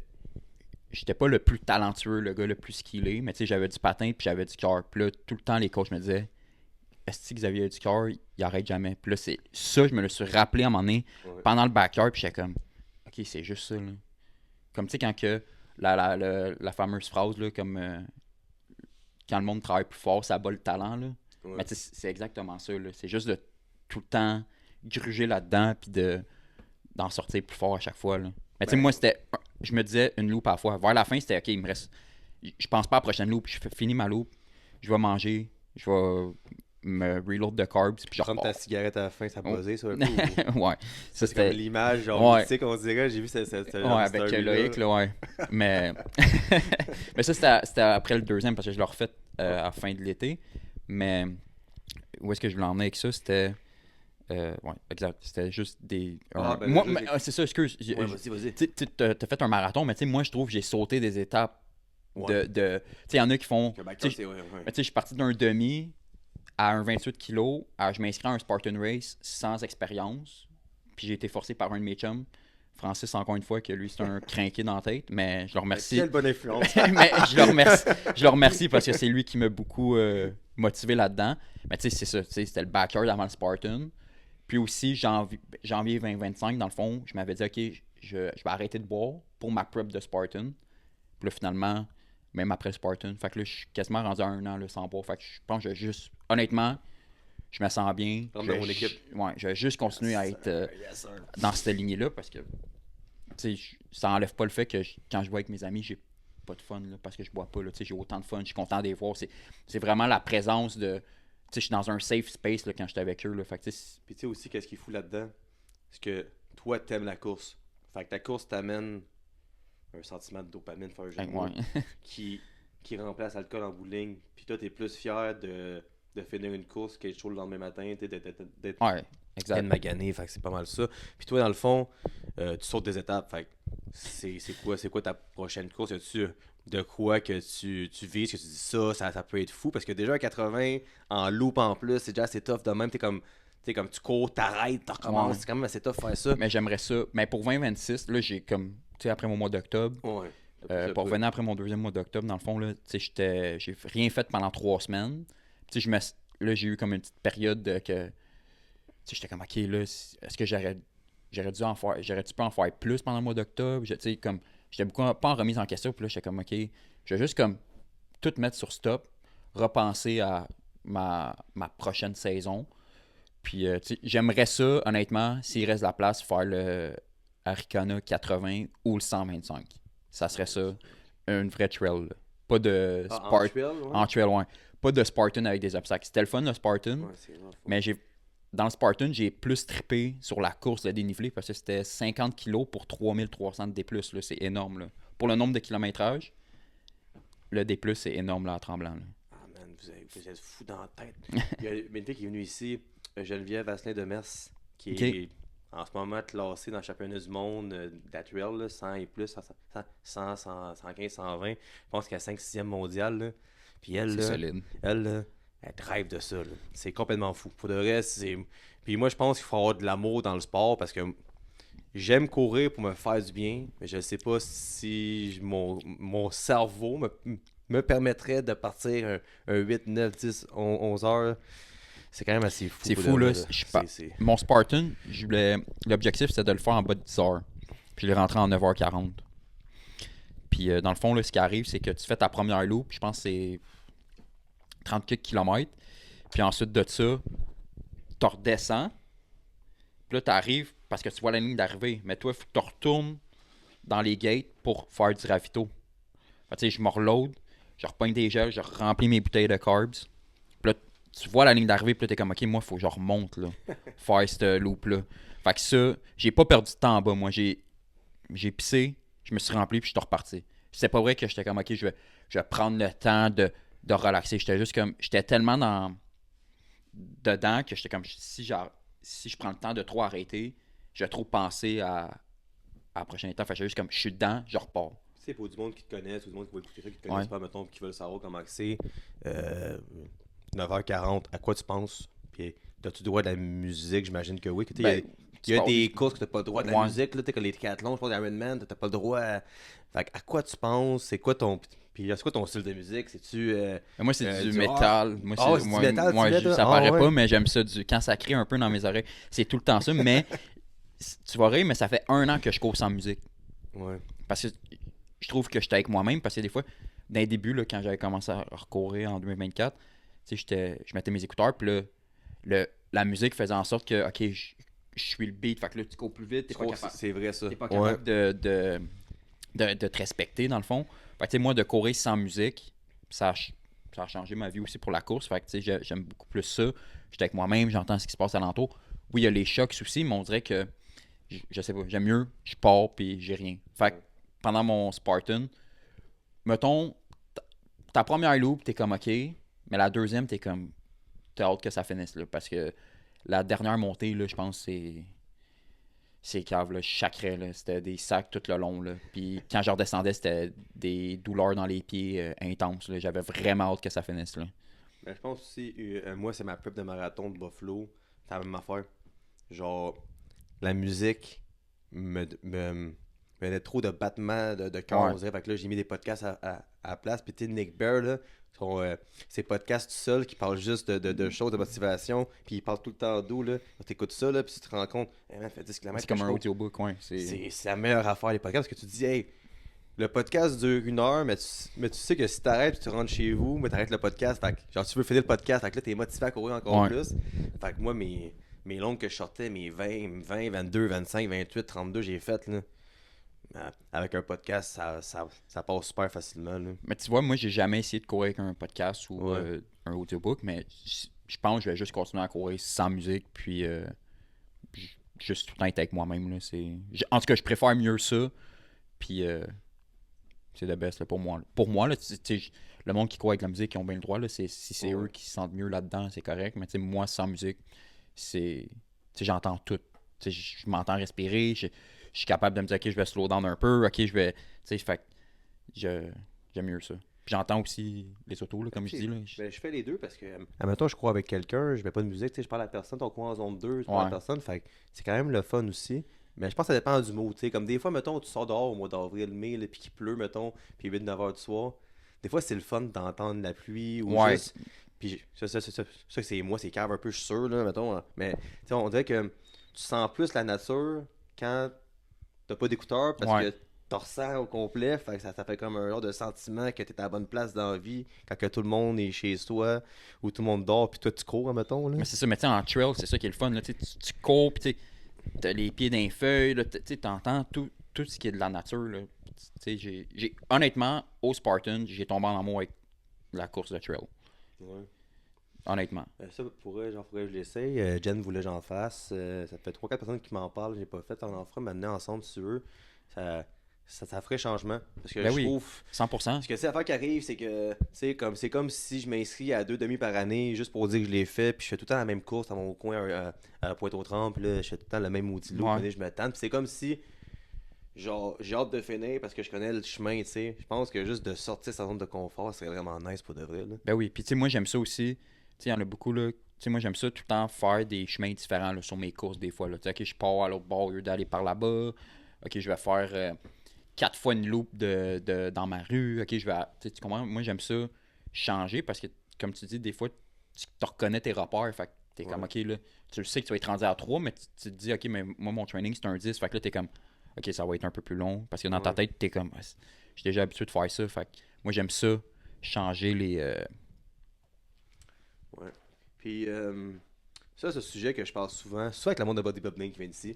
S2: j'étais pas le plus talentueux, le gars le plus skillé, mais tu sais, j'avais du patin puis j'avais du cœur. Puis là, tout le temps, les coachs me disaient, est-ce que Xavier a du cœur, il arrête jamais. Puis là, c'est ça, je me le suis rappelé à un moment donné, pendant le backyard, puis j'étais comme, ok, c'est juste ça, là. Comme tu sais, quand que la fameuse phrase, là, comme quand le monde travaille plus fort, ça bat le talent, là.
S1: Ouais.
S2: Mais tu sais, c'est exactement ça, là. C'est juste de tout le temps gruger là-dedans, puis d'en sortir plus fort à chaque fois, là. Mais tu sais, moi, je me disais une loupe à la fois. Vers la fin, c'était ok, il me reste. Je pense pas à la prochaine loupe, je finis ma loupe, je vais manger, je vais me reload de carbs, puis je
S1: Prendre ta
S2: repars.
S1: cigarette à la fin, ça buzzait, ça, un peu.
S2: Ouais. Ça,
S1: C'est comme
S2: c'était.
S1: l'image, genre,
S2: Ouais.
S1: mythique, on dirait. J'ai vu cette
S2: Ouais, avec Loïc, là, ouais. Mais, mais ça, c'était après le deuxième, parce que je l'ai refait à la fin de l'été. Mais où est-ce que je voulais emmener avec ça? C'était. Ouais, exact. C'était juste des.
S1: Ben,
S2: moi,
S1: là,
S2: c'est ça, excuse.
S1: Ouais, vas-y.
S2: Tu t'as fait un marathon, mais tu sais, moi, je trouve que j'ai sauté des étapes
S1: Ouais.
S2: tu sais, il y en a qui font.
S1: Que backyard,
S2: Tu sais,
S1: c'est ouais.
S2: mais tu sais, je suis parti d'un demi à un 28 kg, je m'inscris à un Spartan Race sans expérience. Puis j'ai été forcé par un de mes chums, Francis, encore une fois, que lui, c'est un crinqué dans la tête, mais je le remercie.
S1: Quelle bonne influence.
S2: Mais je le remercie parce que c'est lui qui m'a beaucoup motivé là-dedans. Mais tu sais, c'est ça, tu sais, c'était le backyard avant le Spartan. Puis aussi, janvier 2025, dans le fond, je m'avais dit, OK, je vais arrêter de boire pour ma prep de Spartan. Puis là, finalement, même après le Spartan, fait que là, je suis quasiment rendu à 1 an là, sans boire. Fait que je pense que honnêtement, je me sens bien.
S1: Rentre dans mon équipe.
S2: Ouais, je vais juste continuer à être dans cette lignée-là parce que, tu sais, ça enlève pas le fait que quand je bois avec mes amis, j'ai pas de fun là, parce que je bois pas. Là, j'ai autant de fun, je suis content de les voir. C'est vraiment la présence de. Je suis dans un safe space là, quand j'étais avec eux. Là, fait que,
S1: Puis tu sais aussi, qu'est-ce qui est fou là-dedans? C'est que toi, t'aimes la course. Fait que ta course t'amène un sentiment de dopamine, faire un jeu de mots,
S2: ouais.
S1: qui remplace l'alcool en bout de ligne. Puis toi, t'es plus fier de finir une course qui est chaud le lendemain matin, d'être
S2: Ouais, exact.
S1: magané. Fait que c'est pas mal ça. Puis toi, dans le fond, tu sautes des étapes. Fait que c'est quoi ta prochaine course? As-tu de quoi que tu vises, que tu dis ça peut être fou? Parce que déjà, un 80 en loop en plus, c'est déjà assez tough de même. T'es comme tu cours, t'arrêtes, tu recommences.
S2: Ouais.
S1: C'est quand même assez tough faire ça.
S2: Mais j'aimerais ça. Mais pour 2026, là, j'ai comme, tu sais, après mon mois d'octobre,
S1: Ouais.
S2: pour revenir après mon deuxième mois d'octobre, dans le fond, là, tu sais, j'ai rien fait pendant 3 semaines. Tu sais, là, j'ai eu comme une petite période que, tu sais, j'étais comme, OK, là, est-ce que j'aurais dû pas en faire plus pendant le mois d'octobre? Tu sais, comme, j'étais beaucoup pas en remise en question, puis là, j'étais comme, OK, je vais juste comme tout mettre sur stop, repenser à ma prochaine saison. Puis, tu sais, j'aimerais ça, honnêtement, s'il reste de la place, faire le Arikana 80 ou le 125. Ça serait ça, une vraie trail. Là. Pas de en trail, ouais. Pas de Spartan avec des obstacles. C'était le fun, le Spartan.
S1: Ouais, c'est rough, ouais.
S2: Mais dans le Spartan, j'ai plus trippé sur la course, le dénivelé, parce que c'était 50 kg pour 3300 de D+. Là. C'est énorme. Là. Pour le nombre de kilométrage, le D+, c'est énorme là, à Tremblant. Là.
S1: Ah man, vous êtes fou dans la tête. Il y a une fille qui est venue ici, Geneviève Asselin de Mers, qui est en ce moment classée dans le championnat du monde de la trail, là, 100 et plus, 115, 120. Je pense qu'elle est 5-6e mondiale. Là. Puis elle,
S2: C'est
S1: là,
S2: solide.
S1: elle, là, elle drive de ça. Là. C'est complètement fou. Pour de vrai, c'est. Puis moi, je pense qu'il faut avoir de l'amour dans le sport parce que j'aime courir pour me faire du bien, mais je ne sais pas si mon cerveau me permettrait de partir un 8, 9, 10, 11 heures. C'est quand même assez fou.
S2: C'est
S1: pour
S2: fou,
S1: de
S2: là.
S1: vrai, c'est-
S2: Mon Spartan, l'objectif, c'était de le faire en bas de 10 heures. Puis je l'ai rentré en 9h40. Puis dans le fond, là, ce qui arrive, c'est que tu fais ta première loop, je pense que c'est 30 km. Puis ensuite de ça, tu redescends. Puis là, tu arrives parce que tu vois la ligne d'arrivée. Mais toi, il faut que tu retournes dans les gates pour faire du ravito. Fait que, tu sais, je me reload, je repogne des gels, je remplis mes bouteilles de carbs. Puis là, tu vois la ligne d'arrivée, puis là, t'es comme, OK, moi, il faut que je remonte, là, faire cette loop-là. Fait que ça, j'ai pas perdu de temps en bas. Moi, j'ai pissé, je me suis rempli, puis je suis reparti. C'est pas vrai que j'étais comme, OK, je vais prendre le temps de relaxer. J'étais juste comme, j'étais tellement dedans que j'étais comme, si je prends le temps de trop arrêter, je vais trop penser à la prochaine étape. Fait que j'étais juste comme, je suis dedans, je repars.
S1: Tu sais, pour du monde qui te connaisse, ou du monde qui va écouter ça, qui te
S2: Ouais.
S1: connaissent pas, mettons, puis qui veulent savoir comment que c'est, 9h40, à quoi tu penses? Puis, as-tu droit de la musique? J'imagine que oui. Que,
S2: Ben,
S1: il y a
S2: tu
S1: des courses que t'as pas le droit de la
S2: Ouais.
S1: musique, là, comme les triathlons, je pense, l'Ironman, t'as pas le droit Fait que à quoi tu penses? C'est quoi ton... Puis, c'est quoi ton style de musique? C'est-tu...
S2: Moi, c'est du
S1: du
S2: métal. Moi,
S1: Ah ouais, c'est du métal, tu mets, toi?
S2: ça
S1: Ah
S2: paraît
S1: ouais.
S2: pas, mais j'aime ça. Quand ça crie un peu dans mes oreilles, c'est tout le temps ça. Mais tu vas rire, mais ça fait 1 an que je cours sans musique.
S1: Ouais.
S2: Parce que je trouve que j'étais avec moi-même. Parce que des fois, dans les débuts, là, quand j'avais commencé à recourir en 2024, tu sais, je mettais mes écouteurs, puis là, la musique faisait en sorte que, OK, je suis le beat. Fait que là, tu cours plus vite, t'es pas capable.
S1: C'est vrai, ça.
S2: T'es pas
S1: Ouais.
S2: capable de te respecter, dans le fond. Fait que, tu sais, moi, de courir sans musique, ça a changé ma vie aussi pour la course. Fait que, tu sais, j'aime beaucoup plus ça. J'étais avec moi-même, j'entends ce qui se passe alentour. Oui, il y a les chocs aussi, mais on dirait que, je sais pas, j'aime mieux, je pars puis j'ai rien. Fait que, pendant mon Spartan, mettons, ta première loop, t'es comme OK, mais la deuxième, t'es comme, t'as hâte que ça finisse, là, parce que la dernière montée, là, je pense que c'est cave, là, je sacrais, là. C'était des sacs tout le long, là. Puis quand je redescendais, c'était des douleurs dans les pieds intenses, là. J'avais vraiment hâte que ça finisse, là.
S1: Ben, je pense aussi, moi, c'est ma prep de marathon de Buffalo. C'est la même affaire. Genre, la musique me donnait trop de battements de cœur,
S2: Ouais.
S1: on dirait. Fait que là, j'ai mis des podcasts à la place. Puis, tu sais, Nick Bear, là, ses podcasts tout seul qui parlent juste de choses, de motivation. Puis, il parle tout le temps d'eau, là. T'écoutes ça, là, puis tu te rends compte, hey, man, fait 10 km.
S2: C'est comme un audiobook, ouais.
S1: C'est la meilleure affaire, les podcasts, parce que tu te dis, hey, le podcast dure 1 heure, mais tu sais que si t'arrêtes, tu rentres chez vous, mais t'arrêtes le podcast, fait que, genre, tu veux finir le podcast, fait que là, t'es motivé à courir encore
S2: Ouais.
S1: plus. Fait que moi, mes longues que je sortais, mes 20, 22, 25, 28, 32, j'ai fait, là. Avec un podcast, ça passe super facilement, là.
S2: Mais tu vois, moi, j'ai jamais essayé de courir avec un podcast ou
S1: Ouais.
S2: un audiobook, mais je pense que je vais juste continuer à courir sans musique, puis juste tout le temps être avec moi-même, là. En tout cas, je préfère mieux ça, puis c'est le best, là, pour moi. Pour moi, là, tu sais, le monde qui court avec la musique, ils ont bien le droit, là. Si c'est
S1: Ouais.
S2: eux qui se sentent mieux là-dedans, c'est correct, mais tu sais, moi, sans musique, c'est... Tu sais, j'entends tout. Tu sais, je m'entends respirer, je suis capable de me dire, OK, je vais slow down un peu, OK, je vais... Tu sais, fait que j'aime mieux ça. Puis j'entends aussi les autos, là, comme je dis, là.
S1: Ben, je fais les deux parce que, admettons, je crois avec quelqu'un, je mets pas de musique, tu sais, je parle à la personne, ton cours en zone 2, je parle à la
S2: Ouais.
S1: personne, fait que c'est quand même le fun aussi. Mais je pense que ça dépend du mood, tu sais, comme des fois, mettons, tu sors dehors au mois d'avril, mai, là, puis qu'il pleut, mettons, puis 8-9 heures du soir. Des fois, c'est le fun d'entendre la pluie ou
S2: Ouais.
S1: juste... Puis ça, c'est moi, c'est cave un peu, je suis sûr, là, mettons. Mais, tu sais, on dirait que tu sens plus la nature quand t'as pas d'écouteurs parce
S2: Ouais.
S1: que t'en ressens au complet. Fait que ça fait comme un genre de sentiment que t'es à la bonne place dans la vie quand que tout le monde est chez toi ou tout le monde dort puis toi tu cours, mettons. Là.
S2: Mais c'est ça, mais tu sais, en trail, c'est ça qui est le fun, là. Tu sais, tu cours, puis tu sais, t'as les pieds dans les feuilles, là, tu sais, t'entends tout ce qui est de la nature, là. Tu sais, honnêtement, au Spartan, j'ai tombé en amour avec la course de trail.
S1: Ouais.
S2: Honnêtement.
S1: Ça, faudrait que je l'essaye. Jen voulait que j'en fasse. Ça fait 3-4 personnes qui m'en parlent. J'ai pas fait. On en fera maintenant ensemble si tu veux. Ça, ça ferait changement. Parce que
S2: Ben
S1: je
S2: oui.
S1: trouve.
S2: 100%.
S1: Parce que l'affaire qui arrive, c'est que c'est comme si je m'inscris à 2 demi par année juste pour dire que je l'ai fait, puis je fais tout le temps la même course dans mon coin à la Pointe-aux-Trembles, puis là, je fais tout le temps le même outil-là,
S2: Ouais.
S1: puis je me tente, puis c'est comme si, genre, j'ai hâte de finir parce que je connais le chemin, tu sais. Je pense que juste de sortir sa zone de confort, c'est vraiment nice pour de vrai, là.
S2: Ben oui, puis tu sais, moi j'aime ça aussi. Tu sais, il y en a beaucoup là. Tu sais, moi j'aime ça tout le temps faire des chemins différents là, sur mes courses des fois. Là. Tu sais, ok, je pars à l'autre bord au lieu d'aller par là-bas. Ok, je vais faire 4 fois une loupe dans ma rue. Ok, je vais. Tu comprends? Moi j'aime ça changer parce que, comme tu dis, des fois, tu te reconnais tes repères. Fait que t'es comme, ok, là, tu le sais que tu vas être rendu à 3, mais tu te dis, ok, mais moi mon training c'est un 10. Fait que là, t'es comme, ok, ça va être un peu plus long. Parce que dans ta tête, t'es comme, ah, je suis déjà habitué de faire ça. Fait que moi j'aime ça changer les.
S1: Ouais. Puis, ça, c'est un sujet que je parle souvent, soit avec le monde de bodybuilding qui vient d'ici.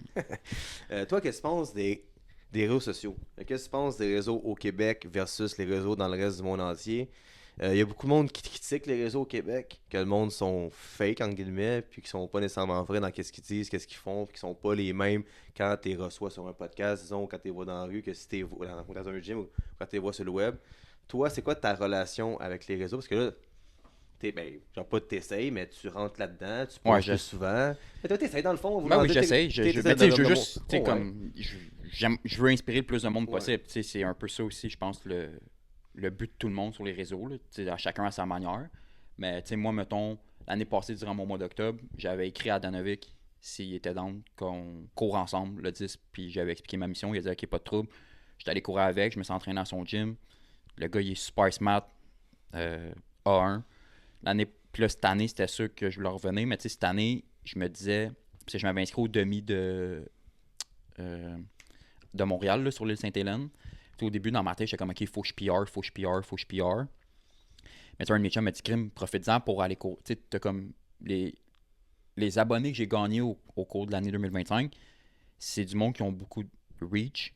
S1: Toi, qu'est-ce que tu penses des réseaux sociaux? Qu'est-ce que tu penses des réseaux au Québec versus les réseaux dans le reste du monde entier? Il y a beaucoup de monde qui critique les réseaux au Québec, que le monde sont fake, en guillemets, puis qui sont pas nécessairement vrais dans qu'est-ce qu'ils disent, qu'est-ce qu'ils font, puis qui sont pas les mêmes quand tu les reçois sur un podcast, disons, quand tu les vois dans la rue, que si tu dans un gym ou quand tu les vois sur le web. Toi, c'est quoi ta relation avec les réseaux? Parce que là, genre pas t'essayes, mais tu rentres là-dedans, tu
S2: Ouais,
S1: postes plus souvent. Mais toi, t'essayes dans le fond.
S2: Ben oui, j'essaye. Mais tu sais, je veux juste, tu sais,
S1: ouais.
S2: comme, je veux inspirer le plus de monde
S1: Ouais.
S2: possible. Tu sais, c'est un peu ça aussi, je pense, le but de tout le monde sur les réseaux, là. Tu sais, à chacun à sa manière. Mais tu sais, moi, mettons, l'année passée, durant mon mois d'octobre, j'avais écrit à Danovic s'il était down qu'on court ensemble le 10, puis j'avais expliqué ma mission. Il a dit, ok, pas de trouble. J'étais allé courir avec, je me suis entraîné à son gym. Le gars, il est super smart, A1. Puis là, cette année, c'était sûr que je voulais revenir, mais tu sais, cette année, je me disais, parce que je m'avais inscrit au demi de Montréal, là, sur l'île Sainte-Hélène. Puis au début, dans ma tête, j'étais comme, ok, faut que je PR, faut que je PR, faut que je PR. Mais tu vois, un de mes chums m'a dit, Crime, profite-en pour aller courir. Tu sais, t'as comme les abonnés que j'ai gagnés au cours de l'année 2025, c'est du monde qui ont beaucoup de reach,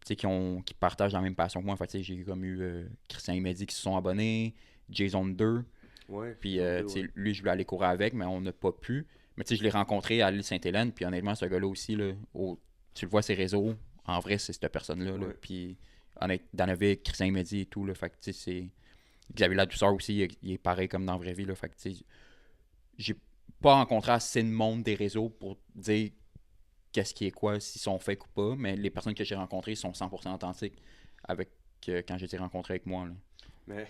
S2: tu sais, qui partagent la même passion que moi. En fait, tu sais, j'ai comme eu Christian et Mehdi qui se sont abonnés, Jason 2.
S1: Ouais,
S2: Puis,
S1: un peu,
S2: tu sais,
S1: ouais.
S2: lui, je voulais aller courir avec, mais on n'a pas pu. Mais, tu sais, je l'ai rencontré à l'île Sainte-Hélène. Puis, honnêtement, ce gars-là aussi, là, tu le vois, ses réseaux, en vrai, c'est cette personne-là. Là.
S1: Ouais.
S2: Puis, Danovic, Christian Mehdi et tout. Là, fait que, tu sais, c'est. Xavier Ladouceur aussi, il est pareil comme dans la vraie vie. Là, fait que, tu sais, j'ai pas rencontré assez de monde des réseaux pour dire qu'est-ce qui est quoi, s'ils sont fake ou pas. Mais les personnes que j'ai rencontrées sont 100% authentiques avec quand j'ai été rencontré avec moi. Là.
S1: Mais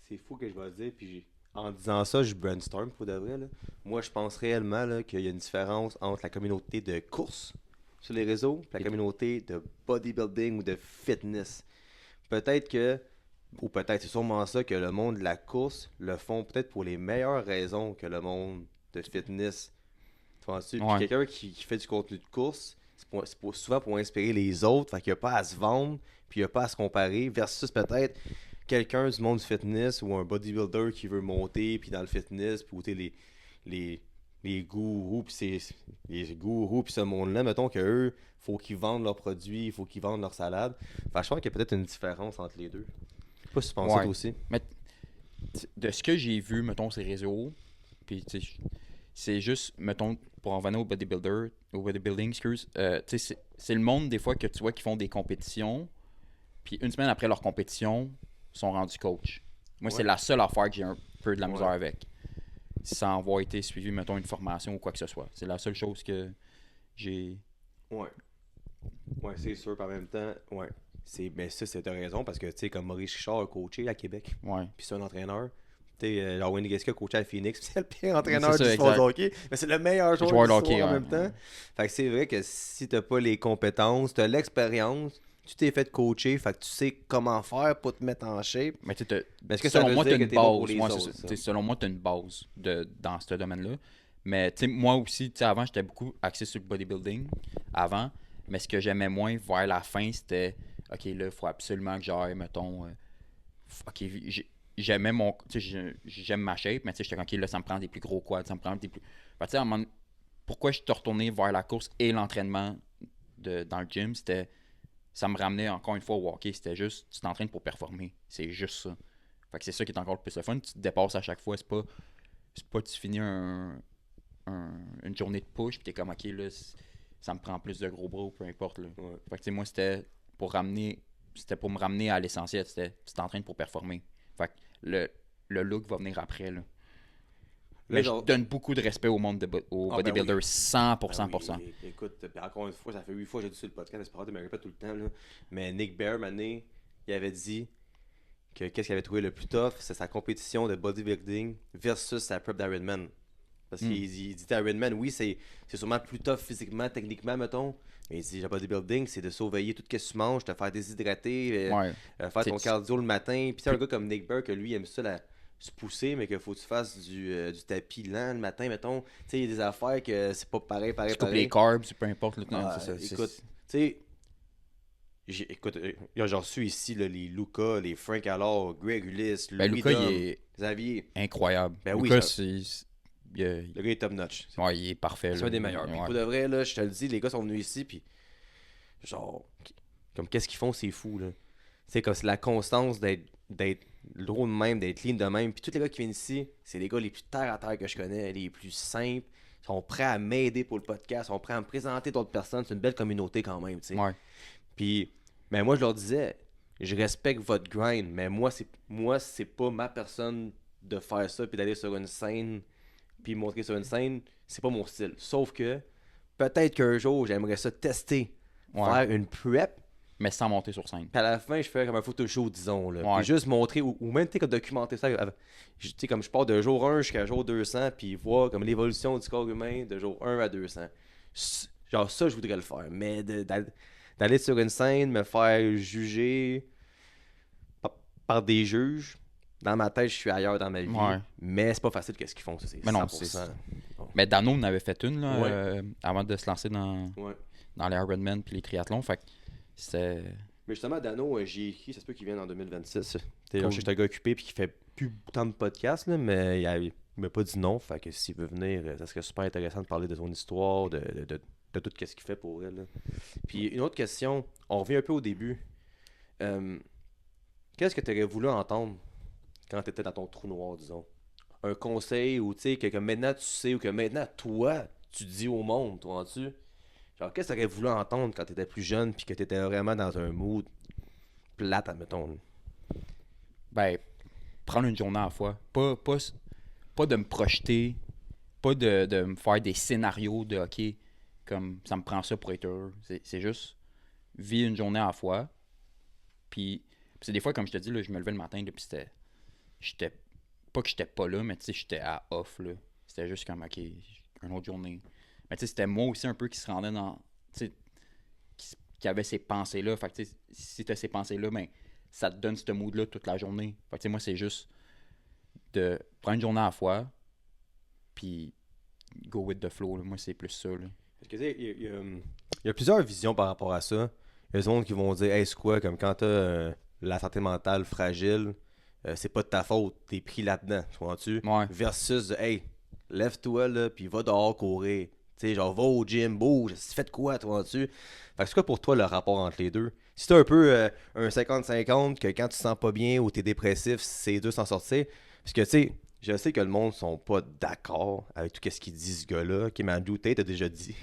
S1: c'est fou que je vais te dire, puis en disant ça, je brainstorm pour de vrai, là. Moi, je pense réellement là, qu'il y a une différence entre la communauté de course sur les réseaux et la communauté de bodybuilding ou de fitness. Peut-être que, ou peut-être c'est sûrement ça, que le monde de la course le font peut-être pour les meilleures raisons que le monde de fitness. Tu penses-tu? Puis
S2: Ouais.
S1: quelqu'un qui fait du contenu de course, souvent pour inspirer les autres, fait qu'il n'y a pas à se vendre, puis il n'y a pas à se comparer, versus peut-être quelqu'un du monde du fitness ou un bodybuilder qui veut monter, puis dans le fitness, puis goûter les gourous, puis les gourous, puis ce monde-là, mettons qu'eux, faut qu'ils vendent leurs produits, il faut qu'ils vendent leurs salades. Fait que je pense qu'il y a peut-être une différence entre les deux. Je sais pas si tu penses ça
S2: Ouais.
S1: toi aussi.
S2: Mais de ce que j'ai vu, mettons, ces réseaux, puis tu sais, c'est juste, mettons, pour en venir au bodybuilding, excuse, tu sais, c'est le monde, des fois, que tu vois qui font des compétitions, puis une semaine après leur compétition, sont rendus coach. Moi,
S1: Ouais.
S2: c'est la seule affaire que j'ai un peu de la misère
S1: Ouais.
S2: avec. Sans avoir été suivi, mettons, une formation ou quoi que ce soit. C'est la seule chose que j'ai.
S1: Ouais. Ouais, c'est sûr, par même temps, ouais. Mais ça, c'est de raison, parce que, tu sais, comme Maurice Richard a coaché à Québec,
S2: Ouais.
S1: puis c'est un entraîneur. Tu sais, genre Wayne Gretzky a coaché à Phoenix, puis c'est le pire entraîneur
S2: C'est ça,
S1: du sport de
S2: exact.
S1: hockey, mais c'est le meilleur joueur
S2: Joueur
S1: de
S2: de
S1: l'histoire
S2: hockey,
S1: en
S2: ouais.
S1: même temps. Fait que c'est vrai que si t'as pas les compétences, t'as l'expérience, tu t'es fait coacher, fait que tu sais comment faire pour te mettre en shape.
S2: Mais tu sais,
S1: Mais est-ce que ça
S2: selon
S1: veut
S2: moi,
S1: dire
S2: tu as
S1: que
S2: une
S1: t'es bon pour
S2: base.
S1: les
S2: Ouais,
S1: autres,
S2: c'est ça.
S1: ça?
S2: Tu sais, selon moi, tu as une base dans ce domaine-là. Mais tu sais, moi aussi, tu sais, avant, j'étais beaucoup axé sur le bodybuilding. Avant. Mais ce que j'aimais moins vers la fin, c'était OK, là, il faut absolument que j'aille, mettons. OK, j'aimais mon. Tu sais, j'aime ma shape, mais tu sais, j'étais OK, là, ça me prend des plus gros quads, ça me prend des plus. Fait que, tu sais, à un moment, pourquoi je suis retourné vers la course et l'entraînement dans le gym, c'était. Ça me ramenait encore une fois au hockey. C'était juste, tu t'entraînes pour performer. C'est juste ça. Fait que c'est ça qui est encore le plus le fun. Tu te dépasses à chaque fois. C'est pas tu finis une journée de push, puis t'es comme, OK, là, ça me prend plus de gros bras, peu importe. Là.
S1: Ouais.
S2: Fait que, tu sais, moi, c'était c'était pour me ramener à l'essentiel. C'était en train pour performer. Fait que le look va venir après, là.
S1: Là,
S2: Mais
S1: genre-
S2: je donne beaucoup de respect au monde aux
S1: Ah, ben
S2: bodybuilders,
S1: oui.
S2: 100%.
S1: Ben oui, écoute, puis encore une fois, ça fait 8 fois que j'ai dit sur le podcast, c'est pas grave, je me répète tout le temps, là. Mais Nick Bear, mané, il avait dit que qu'est-ce qu'il avait trouvé le plus tough, c'est sa compétition de bodybuilding versus sa prep d'Ironman. Parce qu'il dit Ironman, oui, c'est sûrement plus tough physiquement, techniquement, mettons. Mais il dit, le bodybuilding, c'est de surveiller tout ce que tu manges, te faire déshydrater,
S2: Ouais.
S1: faire
S2: C'est-
S1: ton cardio le matin. Puis c'est un gars comme Nick Bear, que lui, il aime ça, se pousser, mais qu'il faut que tu fasses du tapis lent le matin, mettons. Tu sais, il y a des affaires que c'est pas pareil.
S2: Tu coupes les carbs, peu importe. Là,
S1: Ah,
S2: c'est ça,
S1: écoute, tu sais, écoute, j'ai reçu ici là, les Luca, les Frank Allard, Greg Ulysse,
S2: Ben,
S1: Louis
S2: Luca,
S1: Dom,
S2: il est
S1: Xavier.
S2: incroyable.
S1: Ben oui,
S2: Luca,
S1: ça-
S2: il
S1: Le gars est top notch.
S2: ouais, il est parfait.
S1: C'est
S2: là.
S1: un des meilleurs. Puis
S2: Ouais.
S1: pour de vrai, là, je te le dis, les gars sont venus ici, puis genre, comme qu'est-ce qu'ils font, c'est fou, là. C'est comme c'est la constance d'être lourd de même, d'être clean de même. Puis tous les gars qui viennent ici, c'est les gars les plus terre à terre que je connais, les plus simples. Ils sont prêts à m'aider pour le podcast, ils sont prêts à me présenter d'autres personnes. C'est une belle communauté quand même, tu sais.
S2: Ouais.
S1: Puis, mais moi, je leur disais, je respecte votre grind, mais moi, c'est pas ma personne de faire ça, puis d'aller sur une scène, puis montrer sur une scène, c'est pas mon style. Sauf que, peut-être qu'un jour, j'aimerais ça tester,
S2: Ouais.
S1: faire une prep,
S2: Mais sans monter sur scène.
S1: puis à la fin, je fais comme un photo show, disons, là.
S2: Ouais.
S1: Puis juste montrer, ou même, tu sais, comme documenter ça. Tu sais, comme je pars de jour 1 jusqu'à jour 200, puis voir comme l'évolution du corps humain de jour 1 à 200. Genre, ça, je voudrais le faire. Mais d'aller sur une scène, me faire juger par des juges, dans ma tête, je suis ailleurs dans ma vie.
S2: Ouais.
S1: Mais c'est pas facile qu'est-ce qu'ils font, ça, c'est
S2: Mais non,
S1: 100%.
S2: Mais Dano en avait fait une là,
S1: Ouais.
S2: avant de se lancer dans les Ironman puis les triathlons. Fait que c'était.
S1: Mais justement, Dano, j'ai écrit, ça se peut qu'il vienne en 2026.
S2: Cool.
S1: Je suis un gars occupé puis qui fait plus tant de podcasts, là, mais il m'a pas dit non. Fait que s'il veut venir, ça serait super intéressant de parler de son histoire, de tout ce qu'il fait pour elle. Là. Puis une autre question, on revient un peu au début. Qu'est-ce que tu aurais voulu entendre quand tu étais dans ton trou noir, disons? Un conseil ou tu sais, que maintenant tu sais ou que maintenant toi, tu dis au monde, toi, tu genre, qu'est-ce que tu aurais voulu entendre quand tu étais plus jeune puis que tu étais vraiment dans un mood plate, admettons? Là?
S2: Ben, prendre une journée à la fois. Pas de me projeter. Pas de me faire des scénarios de OK, comme ça me prend ça pour être heureux. C'est juste vivre une journée à la fois. Puis c'est des fois, comme je te dis, là, je me levais le matin, là, puis j'étais pas que j'étais pas là, mais tu sais, j'étais à off, là. C'était juste comme, OK, une autre journée. Mais tu sais, c'était moi aussi un peu qui se rendait dans, tu sais, qui avait ces pensées-là. Fait que tu sais, si t'as ces pensées-là, ben, ça te donne ce mood-là toute la journée. Fait que tu sais, moi, c'est juste de prendre une journée à la fois, puis go with the flow, là. Moi, c'est plus ça, là.
S1: Parce que, tu sais, il y a plusieurs visions par rapport à ça. Il y a des gens qui vont dire, hey, c'est quoi, comme quand t'as la santé mentale fragile, c'est pas de ta faute, t'es pris là-dedans, tu vois-tu?
S2: Ouais.
S1: Versus, hey, lève-toi, là, puis va dehors courir. Tu sais, genre, va au gym, bouge, fais de quoi, tu vois-tu? Fait que c'est quoi pour toi le rapport entre les deux? Si t'es un peu un 50-50, que quand tu te sens pas bien ou t'es dépressif, c'est les deux s'en sortir. Parce que, tu sais, je sais que le monde sont pas d'accord avec tout ce qu'il dit, ce gars-là. Qui m'a douté, t'as déjà dit.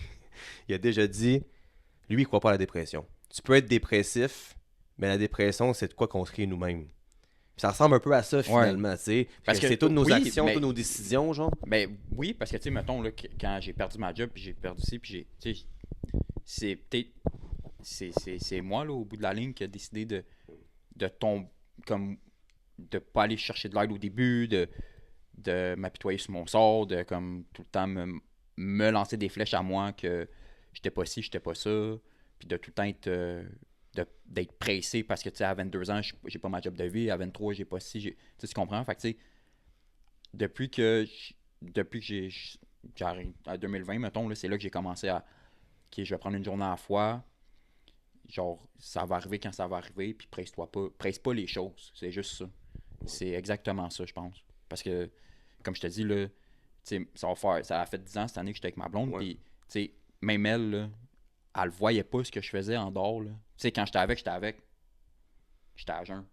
S1: Il a déjà dit, lui, il croit pas à la dépression. Tu peux être dépressif, mais la dépression, c'est de quoi qu'on se crée nous-mêmes. Puis ça ressemble un peu à ça, finalement, tu sais. Parce que c'est toutes nos
S2: oui,
S1: actions,
S2: mais-
S1: toutes nos décisions, genre.
S2: Ben oui, parce que tu sais, mettons, là, quand j'ai perdu ma job, puis j'ai perdu ci, puis tu sais, c'est peut-être, c'est moi, là, au bout de la ligne, qui a décidé de tomber, comme, de pas aller chercher de l'aide au début, de m'apitoyer sur mon sort, de, comme, tout le temps me lancer des flèches à moi, que j'étais pas ci, j'étais pas ça, puis de tout le temps être, d'être pressé, parce que, tu sais, à 22 ans, j'ai pas ma job de vie, à 23, j'ai pas ci, tu sais, tu comprends? Fait que, tu sais, depuis que j'arrive à 2020, mettons, là, c'est là que j'ai commencé à OK, je vais prendre une journée à la fois. Genre, ça va arriver quand ça va arriver, puis presse pas les choses. C'est juste ça. C'est exactement ça, je pense. Parce que, comme je te dis, là, tu sais, ça a fait 10 ans cette année que j'étais avec ma blonde,
S1: Ouais.
S2: puis, tu sais, même elle, là, elle voyait pas ce que je faisais en dehors, là. Tu sais, quand j'étais avec. J'étais à jeun.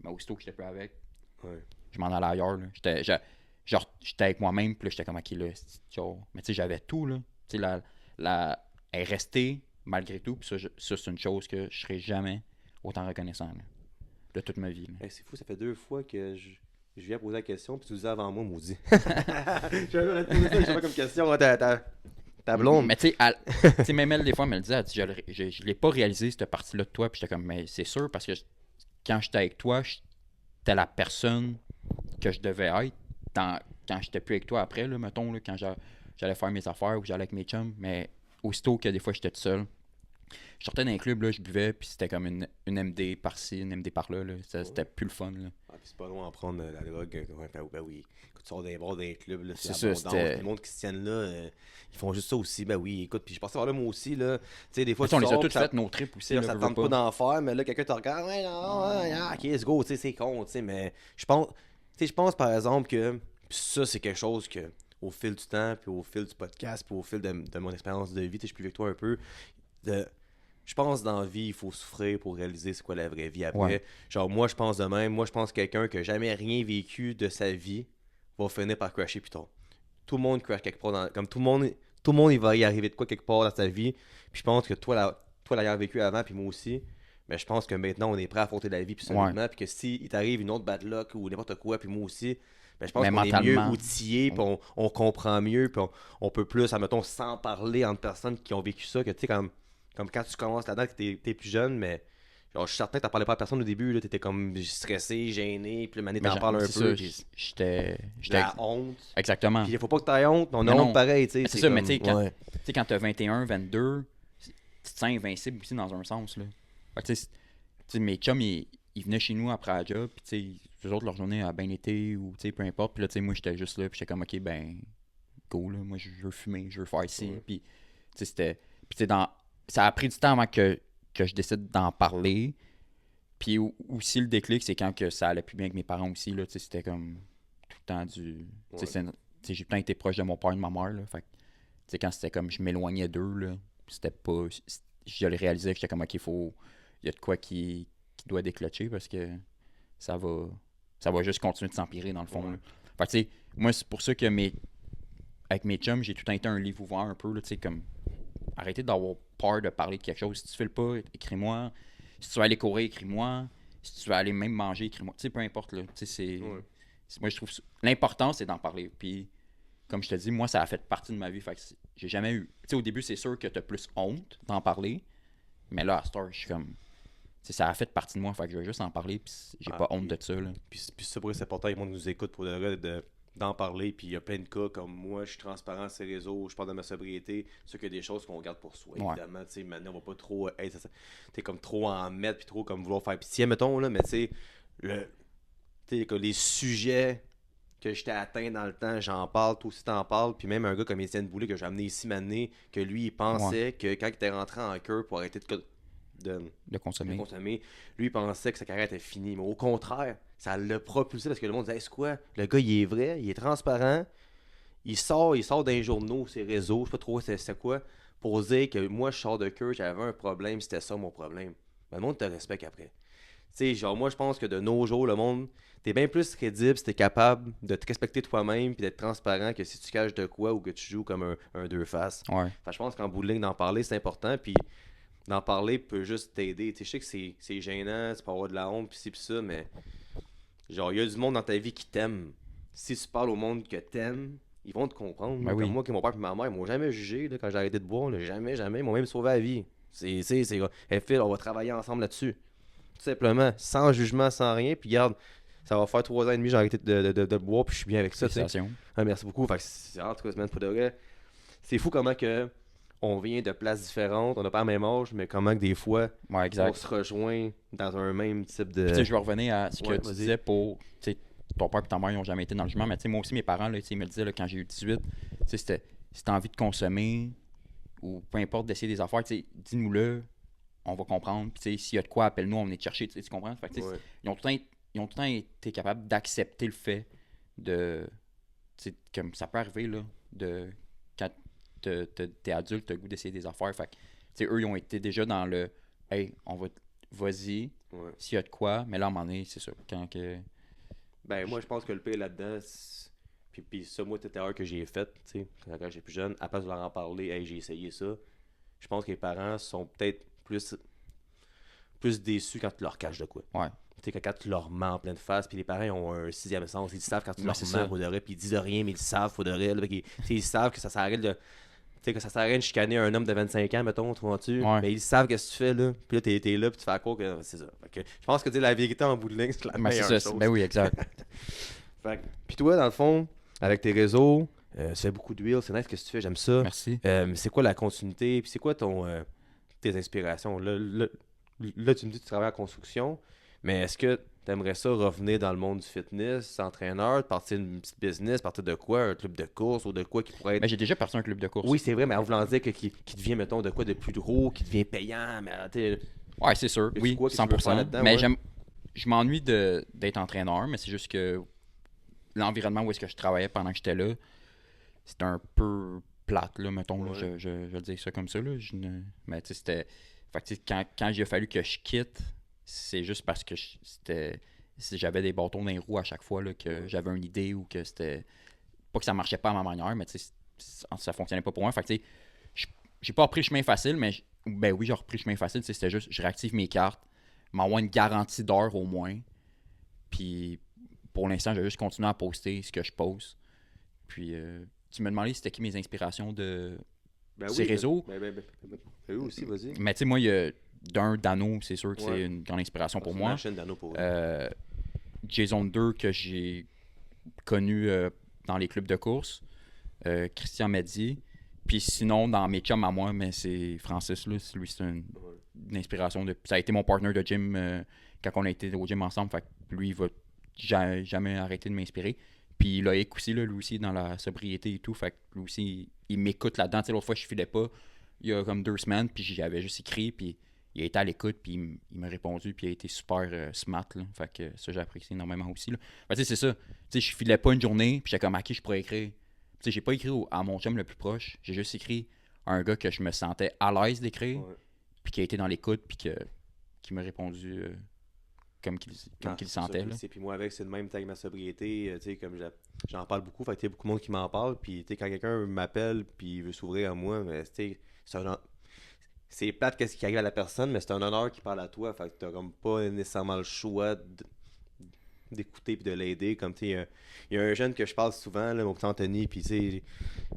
S2: Mais aussitôt que j'étais plus avec,
S1: Ouais.
S2: je m'en allais ailleurs, là. J'étais avec moi-même, puis là, j'étais comme, OK, là, genre... Mais tu sais, j'avais tout, là. Tu sais, elle est restée, malgré tout, puis ça, c'est une chose que je serai jamais autant reconnaissant là, de toute ma vie. Là.
S1: Hey, c'est fou, ça fait 2 fois que je viens poser la question, puis tu le disais avant moi, maudit. J'avais posé ça, je sais pas comme question, ta blonde.
S2: Mais tu sais, même elle, des fois, elle me le disait, elle dit, je l'ai pas réalisé, cette partie-là de toi, puis j'étais comme, mais c'est sûr, parce que quand j'étais avec toi, j'étais la personne que je devais être quand j'étais plus avec toi après, là, mettons, là, quand j'allais faire mes affaires ou j'allais avec mes chums, mais aussitôt que des fois j'étais tout seul, je sortais d'un club, là, je buvais, puis c'était comme une MD par-ci, une MD par-là, là. C'était plus le fun. Là.
S1: Ah, puis c'est pas loin en prendre la drogue. Ben oui. Écoute, tu sors des bars d'un club, là,
S2: C'est
S1: c'est
S2: ça,
S1: abondance.
S2: c'était-
S1: Puis le monde qui se tiennent là, ils font juste ça aussi. Ben oui, écoute, puis je passais par là moi aussi, là. Tu sais, des fois,
S2: Tu sais, on
S1: tu
S2: les a
S1: sors,
S2: toutes
S1: puis ça-
S2: faites, nos trips aussi,
S1: là,
S2: là,
S1: ça te
S2: veux
S1: tente pas d'en faire, mais là, quelqu'un te regarde, ouais, non, ouais, ok, let's go, tu sais, c'est con, tu sais, mais je pense par exemple que puis ça, c'est quelque chose que, au fil du temps, puis au fil du podcast, puis au fil de mon expérience de vie, tu sais, je suis plus avec toi un peu, je pense dans la vie, il faut souffrir pour réaliser c'est quoi la vraie vie après.
S2: Ouais.
S1: Genre, moi, je pense de même, moi, je pense que quelqu'un qui n'a jamais rien vécu de sa vie va finir par crasher plus tard. Tout le monde crash quelque part comme tout le monde il va y arriver de quoi quelque part dans sa vie. Puis je pense que toi l'ayant vécu avant, puis moi aussi, mais je pense que maintenant on est prêt à affronter la vie puis solidement, puis que si il t'arrive une autre bad luck ou n'importe quoi, puis moi aussi, ben je pense
S2: Mais
S1: qu'on est mieux
S2: mentalement,
S1: outillés, puis on comprend mieux, puis on peut plus, admettons, sans parler entre personnes qui ont vécu ça, que tu sais, comme quand tu commences là-dedans, que t'es plus jeune, mais genre, je suis certain que t'en parlais pas à personne au début, là, t'étais comme stressé, gêné, puis le mané
S2: mais
S1: t'en parles un
S2: c'est
S1: peu,
S2: ça,
S1: puis
S2: j'étais
S1: la honte.
S2: exactement.
S1: Puis il faut pas que t'aies honte, on a
S2: Mais
S1: honte
S2: non.
S1: pareil, tu sais.
S2: C'est ça, mais
S1: comme-
S2: tu sais,
S1: ouais.
S2: quand t'as 21, 22, tu te sens invincible aussi dans un sens. Là. Fait que, tu sais, mes chums, ils venaient chez nous après la job, puis tu sais, eux autres, leur journée a bien été, ou tu sais, peu importe. Puis là, tu sais, moi, j'étais juste là, puis j'étais comme, ok, ben, go, là, moi, je veux fumer, je veux faire ici.
S1: Ouais.
S2: Puis, tu sais, c'était. Puis, tu sais, ça a pris du temps avant que je décide d'en parler. Puis aussi, le déclic, c'est quand que ça allait plus bien avec mes parents aussi, là, tu sais, c'était comme tout le temps du. Tu sais, tu sais, j'ai tout le temps été proche de mon père et de ma mère, là. Fait que, tu sais, quand c'était comme je m'éloignais d'eux, là, c'était pas. Je le réalisais que j'étais comme, ok, il y a de quoi qui doit déclencher parce que ça va juste continuer de s'empirer dans le fond.
S1: Ouais.
S2: Là. Fait que, tu sais, moi, c'est pour ça que avec mes chums, j'ai tout le temps été un livre ouvert un peu, là, tu sais, comme arrêtez d'avoir peur de parler de quelque chose. Si tu fais le pas, écris-moi. Si tu veux aller courir, écris-moi. Si tu veux aller même manger, écris-moi. Tu sais, peu importe, là. Tu sais,
S1: Ouais.
S2: moi, je trouve l'important, c'est d'en parler. Puis, comme je te dis, moi, ça a fait partie de ma vie. Fait que j'ai jamais eu. Tu sais, au début, c'est sûr que tu as plus honte d'en parler. Mais là, à Star, je suis comme. Tu sais, ça a fait partie de moi. Fait que je vais juste en parler. Puis, j'ai pas honte de ça, là.
S1: Puis ça, pour eux, c'est important, les gens nous écoutent pour de vrai d'en parler. Puis il y a plein de cas comme moi, je suis transparent sur les réseaux, je parle de ma sobriété. C'est sûr qu'il y a des choses qu'on garde pour soi,
S2: Ouais.
S1: évidemment. Tu sais, maintenant, on va pas trop. T'es comme trop en mettre, puis trop comme vouloir faire pitié, mettons, là. Mais tu sais, les sujets que j'étais atteint dans le temps, j'en parle, toi aussi t'en parles, puis même un gars comme Étienne Boulay que j'ai amené ici maintenant, que lui il pensait que quand il était rentré en cœur pour arrêter de
S2: De consommer.
S1: consommer, lui il pensait que sa carrière était finie, mais au contraire, ça l'a propulsé parce que le monde disait hey, c'est quoi, le gars il est vrai, il est transparent, il sort d'un journaux, ses réseaux, je sais pas trop c'est quoi, pour dire que moi je sors de cœur, j'avais un problème, c'était ça mon problème. Mais le monde te respecte après. Tu sais, genre, moi, je pense que de nos jours, le monde, t'es bien plus crédible si t'es capable de te respecter toi-même puis d'être transparent que si tu caches de quoi ou que tu joues comme un deux faces.
S2: Ouais.
S1: Fait que je pense qu'en bout de ligne, d'en parler, c'est important. Puis d'en parler peut juste t'aider. Tu sais, je sais que c'est gênant, tu peux avoir de la honte, puis ci, puis ça, mais genre, il y a du monde dans ta vie qui t'aime. Si tu parles au monde que t'aimes, ils vont te comprendre.
S2: Ben oui.
S1: Comme moi, que mon père et ma mère, ils m'ont jamais jugé là, quand j'ai arrêté de boire. Là, jamais, jamais. Ils m'ont même sauvé la vie. C'est, hey, Phil, on va travailler ensemble là-dessus. Tout simplement, sans jugement, sans rien. Puis regarde, ça va faire 3 ans et demi, j'ai arrêté de boire, puis je suis bien avec ça. Tu sais.
S2: Félicitations.
S1: Ah, merci beaucoup. Fait que en tout cas, semaine pour de vrai. C'est fou comment que on vient de places différentes, on n'a pas le même âge, mais comment que des fois,
S2: Ouais,
S1: on
S2: exact.
S1: se rejoint dans un même type de.
S2: Puis, tu sais, je vais revenir à ce que
S1: Ouais,
S2: tu
S1: vas-y.
S2: disais pour. Tu sais, ton père et ta mère, ils n'ont jamais été dans le jugement, mais tu sais, moi aussi, mes parents, là, tu sais, ils me le disaient là, quand j'ai eu 18, tu sais, si t'as envie de consommer ou peu importe d'essayer des affaires, tu sais, dis-nous-le, on va comprendre. Puis, tu sais, s'il y a de quoi, appelle-nous, on va venir te chercher, tu comprends? Fait que, tu sais,
S1: Ouais.
S2: ils ont tout le temps été capables d'accepter le fait de. Tu sais, comme ça peut arriver, là, de. Quand t'es adulte, t'as le goût d'essayer des affaires. Fait que, tu sais, eux, ils ont été déjà dans le. Hey, vas-y,
S1: Ouais.
S2: s'il y a de quoi, mais là, à un moment donné, c'est ça. Quand que.
S1: Ben, moi, je pense que le pire là-dedans, puis ça, moi, c'était l'erreur que j'ai faite, tu sais, quand j'étais plus jeune, à place de leur en parler, hey, j'ai essayé ça. je pense que les parents sont peut-être plus déçus quand tu leur caches de quoi.
S2: Ouais.
S1: Tu sais, quand tu leur mens en pleine face, puis les parents ils ont un sixième sens, ils savent quand tu
S2: Ouais,
S1: leur
S2: c'est
S1: mens,
S2: ça.
S1: faudrait, puis ils disent rien, mais ils le savent, faudrait. Là, ils savent que ça sert à rien de. Tu sais, que ça sert à rien de chicaner un homme de 25 ans, mettons, tu vois-tu?
S2: Ouais.
S1: Mais ils savent qu'est-ce que tu fais, là. Puis là, t'es là, puis tu fais à quoi que c'est ça. Fait que je pense que dire la vérité en bout de ligne, c'est la
S2: Ben, c'est
S1: meilleure
S2: ça.
S1: chose.
S2: Ben oui, exact.
S1: Puis toi, dans le fond, avec tes réseaux, tu fais beaucoup d'huile, c'est nice, qu'est-ce que tu fais, j'aime ça.
S2: Merci.
S1: C'est quoi la continuité, puis c'est quoi tes inspirations? Là, tu me dis que tu travailles en construction, mais est-ce que tu aimerais ça revenir dans le monde du fitness, entraîneur, partir d'une petite business, partir de quoi? Un club de course ou de quoi qui pourrait être...
S2: Ben, j'ai déjà parti un club de course.
S1: Oui, c'est vrai, mais en voulant dire qui devient, mettons, de quoi de plus gros, qui devient payant, mais tu
S2: Ouais, c'est sûr.
S1: Y a-tu
S2: Oui,
S1: quoi que tu veux faire
S2: 100%.
S1: là-dedans,
S2: Mais
S1: ouais?
S2: je m'ennuie d'être entraîneur, mais c'est juste que l'environnement où est-ce que je travaillais pendant que j'étais là, c'était un peu plate, là, mettons. Là,
S1: Ouais.
S2: je vais le dire ça comme ça. Là. Mais tu sais, c'était... Fait que, tu sais, quand il a fallu que je quitte, c'est juste parce que j'avais des bâtons dans les roues à chaque fois, là, que j'avais une idée ou que c'était... Pas que ça marchait pas à ma manière, mais tu sais, ça fonctionnait pas pour moi. Fait que, tu sais, j'ai pas repris le chemin facile, mais ben oui, j'ai repris le chemin facile. Tu sais, c'était juste, je réactive mes cartes, m'envoie une garantie d'heure au moins. Puis pour l'instant, j'ai juste continué à poster ce que je pose. Puis tu me demandais c'était qui mes inspirations de ces réseaux.
S1: Oui, aussi, vas-y.
S2: Mais tu sais, moi, il y a Dano, c'est sûr que
S1: Ouais.
S2: c'est une grande inspiration pour
S1: C'est
S2: moi.
S1: ma chaîne d'anneaux pour
S2: Jason 2 que j'ai connu dans les clubs de course. Christian Medzi. Puis sinon, dans mes chums à moi, mais c'est Francis. Là, lui, c'est une inspiration. Ça a été mon partner de gym quand on a été au gym ensemble. Fait que lui, il va jamais arrêter de m'inspirer. Puis Loïc aussi, là, lui aussi, dans la sobriété et tout. Fait que lui aussi, il m'écoute là-dedans. Tu sais, l'autre fois, je filais pas. Il y a comme 2 semaines, puis j'avais juste écrit, puis il a été à l'écoute, puis il m'a répondu, puis il a été super smart. Là. Fait que ça, j'ai apprécié énormément aussi. Là. Fait que, tu sais, c'est ça. Tu sais, je filais pas une journée, puis j'étais comme, à qui je pourrais écrire. Tu sais, j'ai pas écrit à mon chum le plus proche. J'ai juste écrit à un gars que je me sentais à l'aise d'écrire,
S1: Ouais.
S2: puis qui a été dans l'écoute, puis qui m'a répondu comme qu'il sentait. Là.
S1: Puis moi, avec, c'est le même avec ma sobriété. Tu sais, comme j'en parle beaucoup, fait que il y a beaucoup de monde qui m'en parle. Puis, tu sais, quand quelqu'un m'appelle, puis il veut s'ouvrir à moi, mais tu sais, c'est plate qu'est-ce qui arrive à la personne, mais c'est un honneur qui parle à toi. Fait que t'as comme pas nécessairement le choix d'écouter puis de l'aider. Comme tu sais, il y a un jeune que je parle souvent, là, mon petit Anthony, puis tu sais,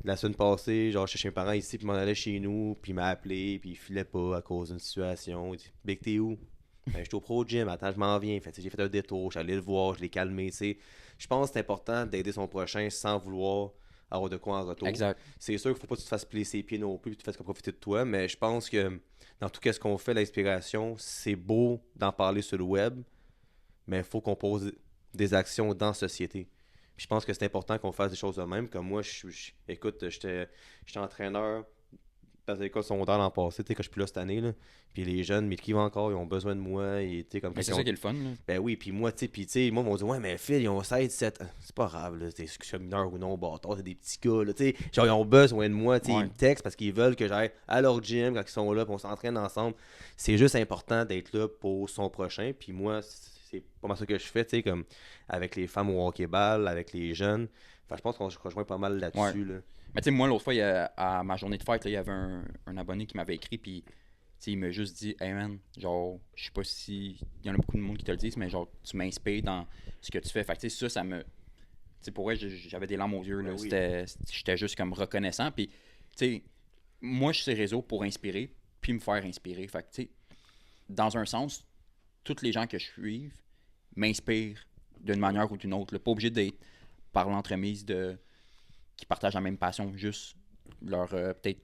S1: la semaine passée, genre, je suis chez mes parents ici, puis il m'en allait chez nous, puis il m'a appelé, puis il filait pas à cause d'une situation. Il dit, Big, t'es où? Ben, je suis au Pro Gym, attends, je m'en viens. Fait, tu sais, j'ai fait un détour, je suis allé le voir, je l'ai calmé. Tu sais. Je pense que c'est important d'aider son prochain sans vouloir avoir de quoi en retour.
S2: Exact.
S1: C'est sûr qu'il faut pas que tu te fasses plier ses pieds non plus, que tu te fasses profiter de toi, mais je pense que dans tout ce qu'on fait, l'inspiration, c'est beau d'en parler sur le web, mais il faut qu'on pose des actions dans la société. Puis je pense que c'est important qu'on fasse des choses de même. Comme moi, écoute, j'étais entraîneur dans l'école secondaire l'an passé, tu sais, quand je suis plus là cette année, là. Puis les jeunes, mais qui vont encore, ils ont besoin de moi. Et, tu sais, comme
S2: Mais c'est
S1: quand
S2: ça
S1: ils
S2: qui est le fun. Là.
S1: ben oui, puis moi, tu sais, moi, ils vont dire, ouais, mais Phil, ils ont 16, 17. C'est pas grave, là. C'est que je suis mineur ou non, bâtard, c'est des petits gars, là. Tu sais, genre, ils ont besoin de moi, tu sais,
S2: Ouais.
S1: ils me textent parce qu'ils veulent que j'aille à leur gym quand ils sont là, puis on s'entraîne ensemble. C'est juste important d'être là pour son prochain. Puis moi, c'est pas mal ça que je fais, tu sais, comme avec les femmes au hockey-ball, avec les jeunes. Enfin, je pense qu'on se rejoint pas mal là-dessus, là.
S2: Mais tu sais, moi, l'autre fois, à ma journée de fête, là, il y avait un abonné qui m'avait écrit, puis il m'a juste dit, hey man, genre, je sais pas si. Il y en a beaucoup de monde qui te le disent, mais genre, tu m'inspires dans ce que tu fais. Fait que tu sais, ça me. Tu sais, pour vrai, j'avais des larmes aux yeux, là.
S1: Ben oui.
S2: J'étais juste comme reconnaissant. Puis, tu sais, moi, je suis sur les réseaux pour inspirer, puis me faire inspirer. Fait que, tu sais, dans un sens, tous les gens que je suis m'inspirent d'une manière ou d'une autre. Là. Pas obligé d'être par l'entremise qui partagent la même passion, juste leur peut-être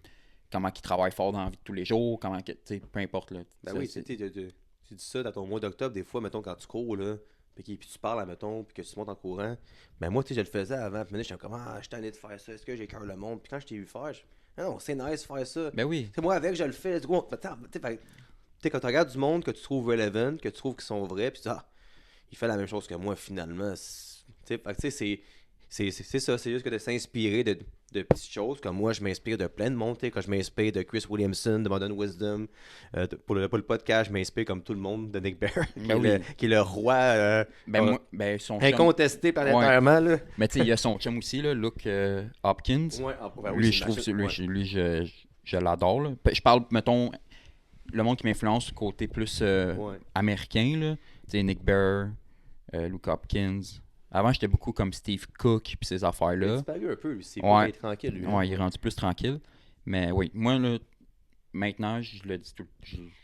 S2: comment ils travaillent fort dans la vie de tous les jours, comment que, tu sais, peu importe là.
S1: Ben
S2: Ça,
S1: oui,
S2: c'est-
S1: tu dis ça dans ton mois d'octobre, des fois, mettons, quand tu cours, là, puis tu parles, mettons, puis que tu montes en courant. Ben moi, tu sais, je le faisais avant, puis maintenant, j'étais comme, je suis tanné de faire ça, est-ce que j'ai cœur le monde? Puis quand je t'ai vu faire, non, c'est nice de faire ça.
S2: Ben oui.
S1: C'est moi, avec, je le fais, du coup, attends, tu sais, quand tu regardes du monde que tu trouves relevant, que tu trouves qu'ils sont vrais, puis tu dis, il fait la même chose que moi, finalement. Tu sais, c'est ça, c'est juste que de s'inspirer de petites choses. Comme moi, je m'inspire de plein de monde. Quand je m'inspire de Chris Williamson, de Modern Wisdom, pour le podcast, je m'inspire comme tout le monde de Nick Bear,
S2: Ben
S1: qui est le roi
S2: Ben, moi, ben son chum.
S1: incontesté planétairement. Là.
S2: Mais tu sais, il y a son chum aussi, là, Luke Hopkins.
S1: Ouais, ben oui,
S2: Lui,
S1: c'est
S2: je trouve,
S1: une
S2: lui,
S1: machine,
S2: lui, je l'adore. Là. Je parle, mettons, le monde qui m'influence côté plus
S1: Ouais.
S2: américain, là. Tu sais, Nick Bare, Luke Hopkins. Avant, j'étais beaucoup comme Steve Cook puis ces
S1: Il a
S2: affaires-là.
S1: disparu un peu, lui. C'est
S2: Ouais.
S1: pas tranquille, lui.
S2: Ouais, il est rendu plus tranquille. Mais oui, moi, là, maintenant, je le dis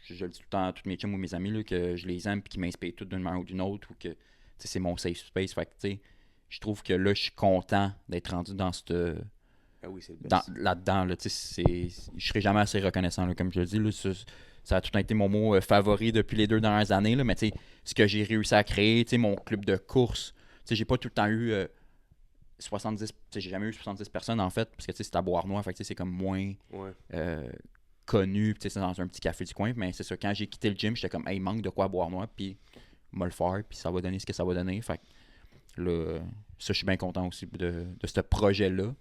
S2: je le dis tout le temps à tous mes chums ou mes amis là, que je les aime et qu'ils m'inspirent tous d'une manière ou d'une autre ou que tu sais, c'est mon safe space. Fait que, tu sais, je trouve que là, je suis content d'être rendu dans cette,
S1: Ah oui, c'est le best.
S2: là-dedans. Là, tu sais, je serai jamais assez reconnaissant. Là, comme je le dis, là, ça a tout été mon mot favori depuis les 2 dernières années. Là, mais tu sais, ce que j'ai réussi à créer, tu sais, mon club de course, tu sais, j'ai pas tout le temps eu 70, tu sais, j'ai jamais eu 70 personnes en fait, parce que tu sais, c'est à Beauharnois, fait que tu sais, c'est comme moins
S1: Ouais.
S2: connu, puis tu sais, c'est dans un petit café du coin, mais c'est ça, quand j'ai quitté le gym, j'étais comme, hey, il manque de quoi à Beauharnois, puis m'a le faire, puis ça va donner ce que ça va donner, fait que là, ça, je suis bien content aussi de ce projet-là,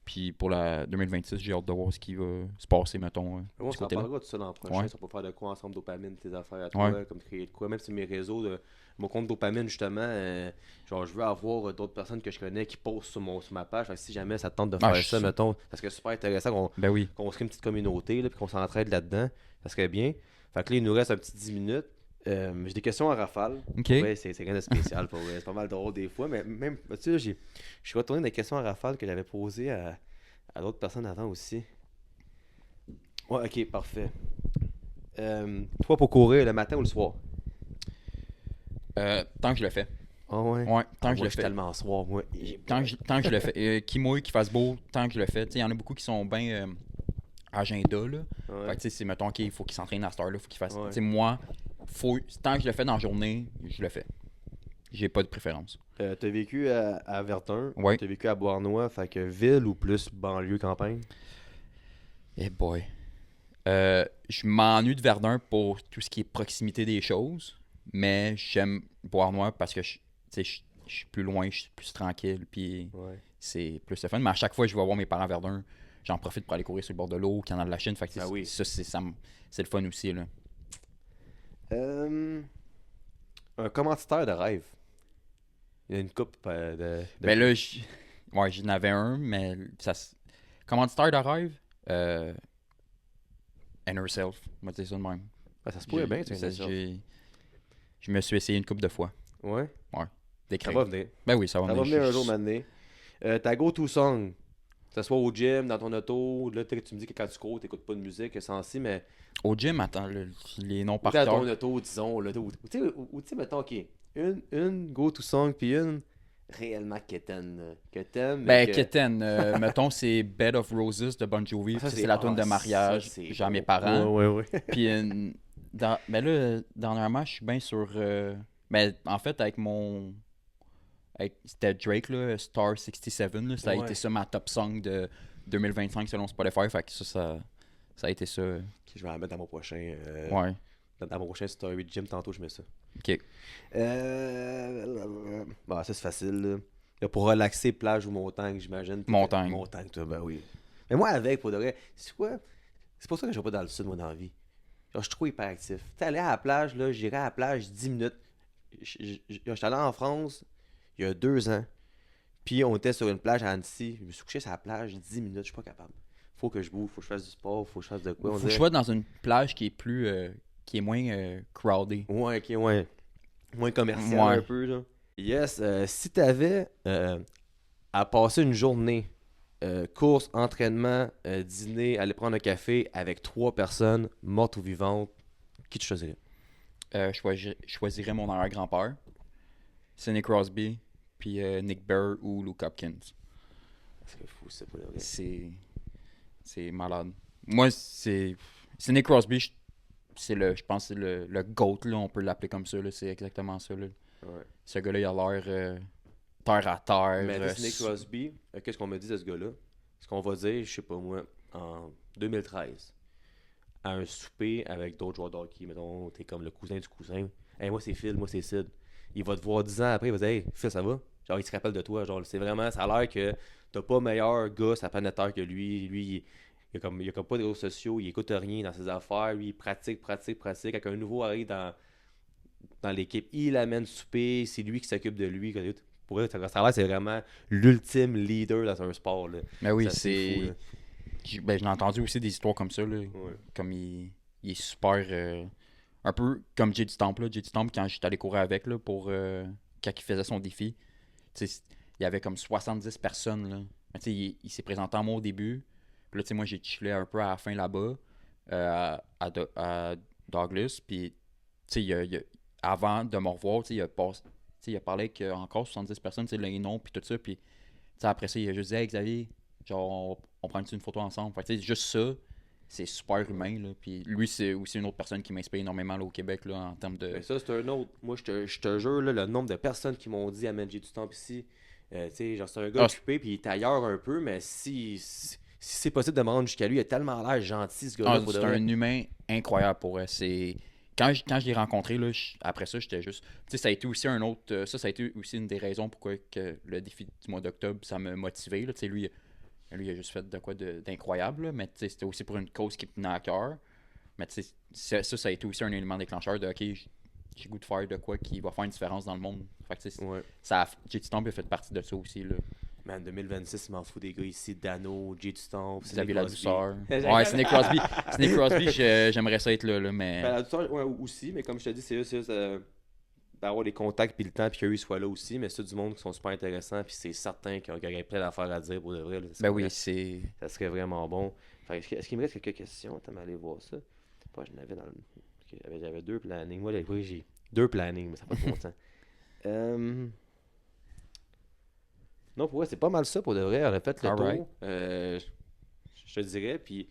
S2: puis pour la 2026, j'ai hâte de voir ce qui va se passer, mettons,
S1: On
S2: de ce
S1: s'en
S2: côté-là.
S1: parlera de ça l'an prochain.
S2: Ouais.
S1: Ça peut faire de quoi ensemble, dopamine, tes affaires à toi,
S2: Ouais.
S1: comme créer de quoi. Même si mes réseaux, mon compte dopamine, justement, genre, je veux avoir d'autres personnes que je connais qui postent sur ma page. Fait que si jamais ça te tente de
S2: Ah,
S1: faire
S2: je suis
S1: ça,
S2: sûr.
S1: mettons, ça serait super intéressant
S2: Ben oui.
S1: qu'on se crée une petite communauté, là, puis qu'on s'entraide là-dedans. Ça serait bien. Fait que là, il nous reste un petit 10 minutes. J'ai des questions à rafale.
S2: OK.
S1: Ouais, c'est rien de spécial pour vrai. C'est pas mal drôle des fois, mais même, tu sais, là, je suis retourné des questions à rafale que j'avais posées à d'autres personnes avant aussi. Ouais, ok, parfait. Toi, pour courir le matin ou le soir?
S2: Tant que je le fais.
S1: Ah ouais?
S2: Ouais, tant que je
S1: Moi,
S2: le
S1: je suis
S2: fais.
S1: tellement soir, moi.
S2: Tant que je le fais. Qu'il mouille, qu'il fasse beau, tant que je le fais. Il y en a beaucoup qui sont bien agenda. Là.
S1: Ouais.
S2: Fait que, tu sais, c'est mettons qu'il faut qu'il s'entraîne à cette heure-là, faut qu'il fasse.
S1: Ouais.
S2: Tu sais, moi, tant que je le fais dans la journée, je le fais. J'ai pas de préférence.
S1: T'as vécu à Verdun,
S2: Ouais.
S1: t'as vécu à Beauharnois, fait que ville ou plus banlieue, campagne?
S2: Eh boy. Je m'ennuie de Verdun pour tout ce qui est proximité des choses, mais j'aime Beauharnois parce que tu sais, je suis plus loin, je suis plus tranquille, puis
S1: Ouais.
S2: c'est plus le fun. Mais à chaque fois que je vais voir mes parents à Verdun, j'en profite pour aller courir sur le bord de l'eau, au canal de la Chine. Fait que
S1: Ah oui.
S2: c'est le fun aussi. Là.
S1: Un commanditaire de rêve. Il y a une coupe de...
S2: Ben là, ouais, j'en avais un, mais commanditaire de rêve, Inner Self, on va dire ça de même.
S1: Ben, ça se pourrait bien, tu sais.
S2: Je me suis essayé une couple de fois.
S1: Ouais. Ça
S2: D'écrire.
S1: va venir.
S2: Ben oui, ça va
S1: Ça va
S2: venir.
S1: venir un jour, maintenant. Ta go-to song, que ce soit au gym, dans ton auto, là, tu me dis que quand tu cours, t'écoutes pas de musique, sensé, mais
S2: Au gym, attends, les noms par
S1: dans ton
S2: cœur.
S1: auto, disons, là, tu sais, mettons, ok, une go-to song, puis une réellement que t'aimes,
S2: Ben, Keten, mettons, c'est Bed of Roses de Bon Jovi.
S1: Ça,
S2: C'est la tune de mariage. J'ai à mes parents.
S1: Ouais.
S2: Puis, ben là, dernièrement, je suis bien sur. Ben, en fait, c'était Drake, là, Star 67. Là, ça a
S1: Ouais.
S2: été ça ma top song de 2025 selon Spotify. Fait que ça a été ça.
S1: Ok, je vais la mettre dans mon prochain.
S2: Ouais.
S1: Dans mon prochain story de gym, tantôt, je mets ça.
S2: Ok.
S1: Bah, ça, c'est facile, là. Là, pour relaxer, plage ou montagne, j'imagine.
S2: Montagne.
S1: Montagne, toi, ben oui. Mais moi, avec, pour de vrai, c'est quoi? C'est pour ça que je vais pas dans le sud, moi, dans la vie. Genre, je suis trop hyperactif. Tu sais, aller à la plage, là, j'irai à la plage 10 minutes. J'étais allé en France il y a 2 ans. Puis on était sur une plage à Annecy. Je me suis couché sur la plage 10 minutes, je suis pas capable. Faut que je bouge, faut que je fasse du sport, faut que je fasse de quoi.
S2: Faut que je sois dans une plage qui est plus. Qui est moins crowded.
S1: Ouais, ok, ouais. Moins commercial
S2: Ouais.
S1: un peu, là. Yes, si t'avais à passer une journée, course, entraînement, dîner, aller prendre un café avec 3 personnes, mortes ou vivantes, qui tu choisirais?
S2: Je choisirais mon arrière-grand-père, Sidney Crosby, puis Nick Bare ou Luke Hopkins.
S1: C'est fou, c'est pas vrai.
S2: C'est malade. Moi, c'est Sidney Crosby, je pense que c'est le GOAT, là, on peut l'appeler comme ça, là, c'est exactement ça. Là.
S1: Ouais.
S2: Ce gars-là, il a l'air terre à terre.
S1: Mais Sidney Crosby, qu'est-ce qu'on me dit de ce gars-là? Ce qu'on va dire, je sais pas moi, en 2013, à un souper avec d'autres joueurs de hockey, mettons, t'es comme le cousin du cousin. Hey, moi c'est Phil, moi c'est Sid. Il va te voir 10 ans après, il va dire hey, Phil, ça va? Genre, il se rappelle de toi. Genre, c'est vraiment, ça a l'air que t'as pas meilleur gars sur la planète Terre que lui. Lui, il a comme pas de réseaux sociaux, il écoute rien dans ses affaires. Lui, il pratique. Quand un nouveau arrive dans l'équipe, il amène souper, c'est lui qui s'occupe de lui. Pour eux, ça a l'air, c'est vraiment l'ultime leader dans un sport. Là.
S2: Mais oui,
S1: Ça, fou, là.
S2: J'ai entendu aussi des histoires comme ça, là. Comme il est super... un peu comme Jay du Temple, là. Jay du Temple, quand j'étais allé courir avec, là, pour... quand il faisait son défi, tu sais, il y avait comme 70 personnes, là. Mais tu sais, il s'est présenté en moi au début. Puis là, tu sais, moi, j'ai chillé un peu à la fin là-bas, à Douglas. Puis, tu sais, avant de me revoir, tu sais, il a parlé avec encore 70 personnes, tu sais, les noms, puis tout ça. Puis, tu sais, après ça, il a juste dit, hey, Xavier, genre, on prend une photo ensemble. Fait que, tu sais, juste ça, c'est super humain, là. Puis, lui, c'est aussi une autre personne qui m'inspire énormément, là, au Québec, là, en termes de.
S1: Mais ça, c'est un autre. Moi, je te jure, là, le nombre de personnes qui m'ont dit Amène, j'ai du temps ici. Tu sais, genre, c'est un gars
S2: Ah,
S1: occupé, puis il est ailleurs un peu, mais si c'est possible de me rendre jusqu'à lui, il a tellement l'air gentil, ce gars-là.
S2: Ah, c'est un humain incroyable pour elle. C'est... Quand je l'ai rencontré, là, après ça, j'étais juste. Tu sais, ça a été aussi un autre. Ça a été aussi une des raisons pourquoi que le défi du mois d'octobre, ça m'a motivé. Là. Tu sais, lui, il a juste fait de quoi d'incroyable. Là. Mais tu sais, c'était aussi pour une cause qui me tenait à cœur. Mais tu sais, ça a été aussi un élément déclencheur de OK, j'ai goût de faire de quoi qui va faire une différence dans le monde. Fait que tu sais,
S1: Ouais.
S2: J.T. Stomp a fait partie de ça aussi. Là.
S1: Man, 2026, il m'en fout des gars ici. Dano, Jay Stomp,
S2: Xavier Ladouceur. Ouais, Sidney Crosby. Sidney Crosby, j'aimerais ça être là, mais.
S1: Ben, Ladouceur, ouais, aussi, mais comme je te dis, c'est juste d'avoir les contacts puis le temps puis qu'eux soient là aussi. Mais c'est du monde qui sont super intéressants. Puis c'est certain qu'il y a plein d'affaires à dire pour de vrai. Là,
S2: Ben oui, c'est.
S1: ça serait vraiment bon. Fait, est-ce qu'il me reste quelques questions? Attends, aller voir ça. Pas, j'en avais dans le. J'avais deux plannings. Moi, j'ai deux plannings, mais ça n'a pas de bon temps. Non, pour vrai, c'est pas mal ça pour de vrai. On a fait le tour.
S2: Alright.
S1: Je te dirais. Puis,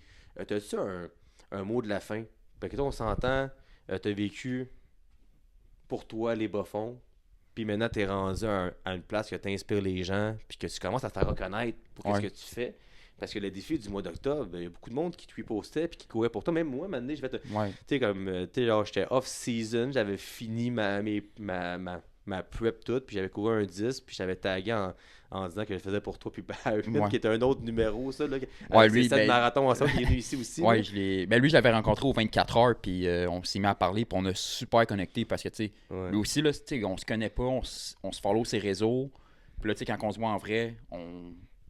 S1: t'as-tu un mot de la fin? Fait que toi, on s'entend. T'as vécu pour toi les bas-fonds. Puis maintenant, t'es rendu à une place que t'inspires les gens. Puis que tu commences à te faire reconnaître pour ce que tu fais. Parce que le défi du mois d'octobre, il y a beaucoup de monde qui te repostait puis qui courait pour toi. Même moi, maintenant, je vais te.
S2: Ouais.
S1: Tu sais, comme. Tu sais, genre, j'étais off-season. J'avais fini ma prep toute. Puis j'avais couru un 10. Puis j'avais tagué en disant que je le faisais pour toi. Puis Barron, qui était un autre numéro, ça. Là,
S2: Ouais,
S1: lui,
S2: lui,
S1: c'est marathon ensemble. Il est venu ici aussi.
S2: Ouais,
S1: là.
S2: Ben lui, je l'avais rencontré aux 24 heures, puis on s'est mis à parler, puis on a super connecté parce que, tu sais,
S1: Ouais.
S2: lui aussi, là, tu sais, on se connaît pas, on se follow ses réseaux. Puis là, tu sais, quand on se voit en vrai, tu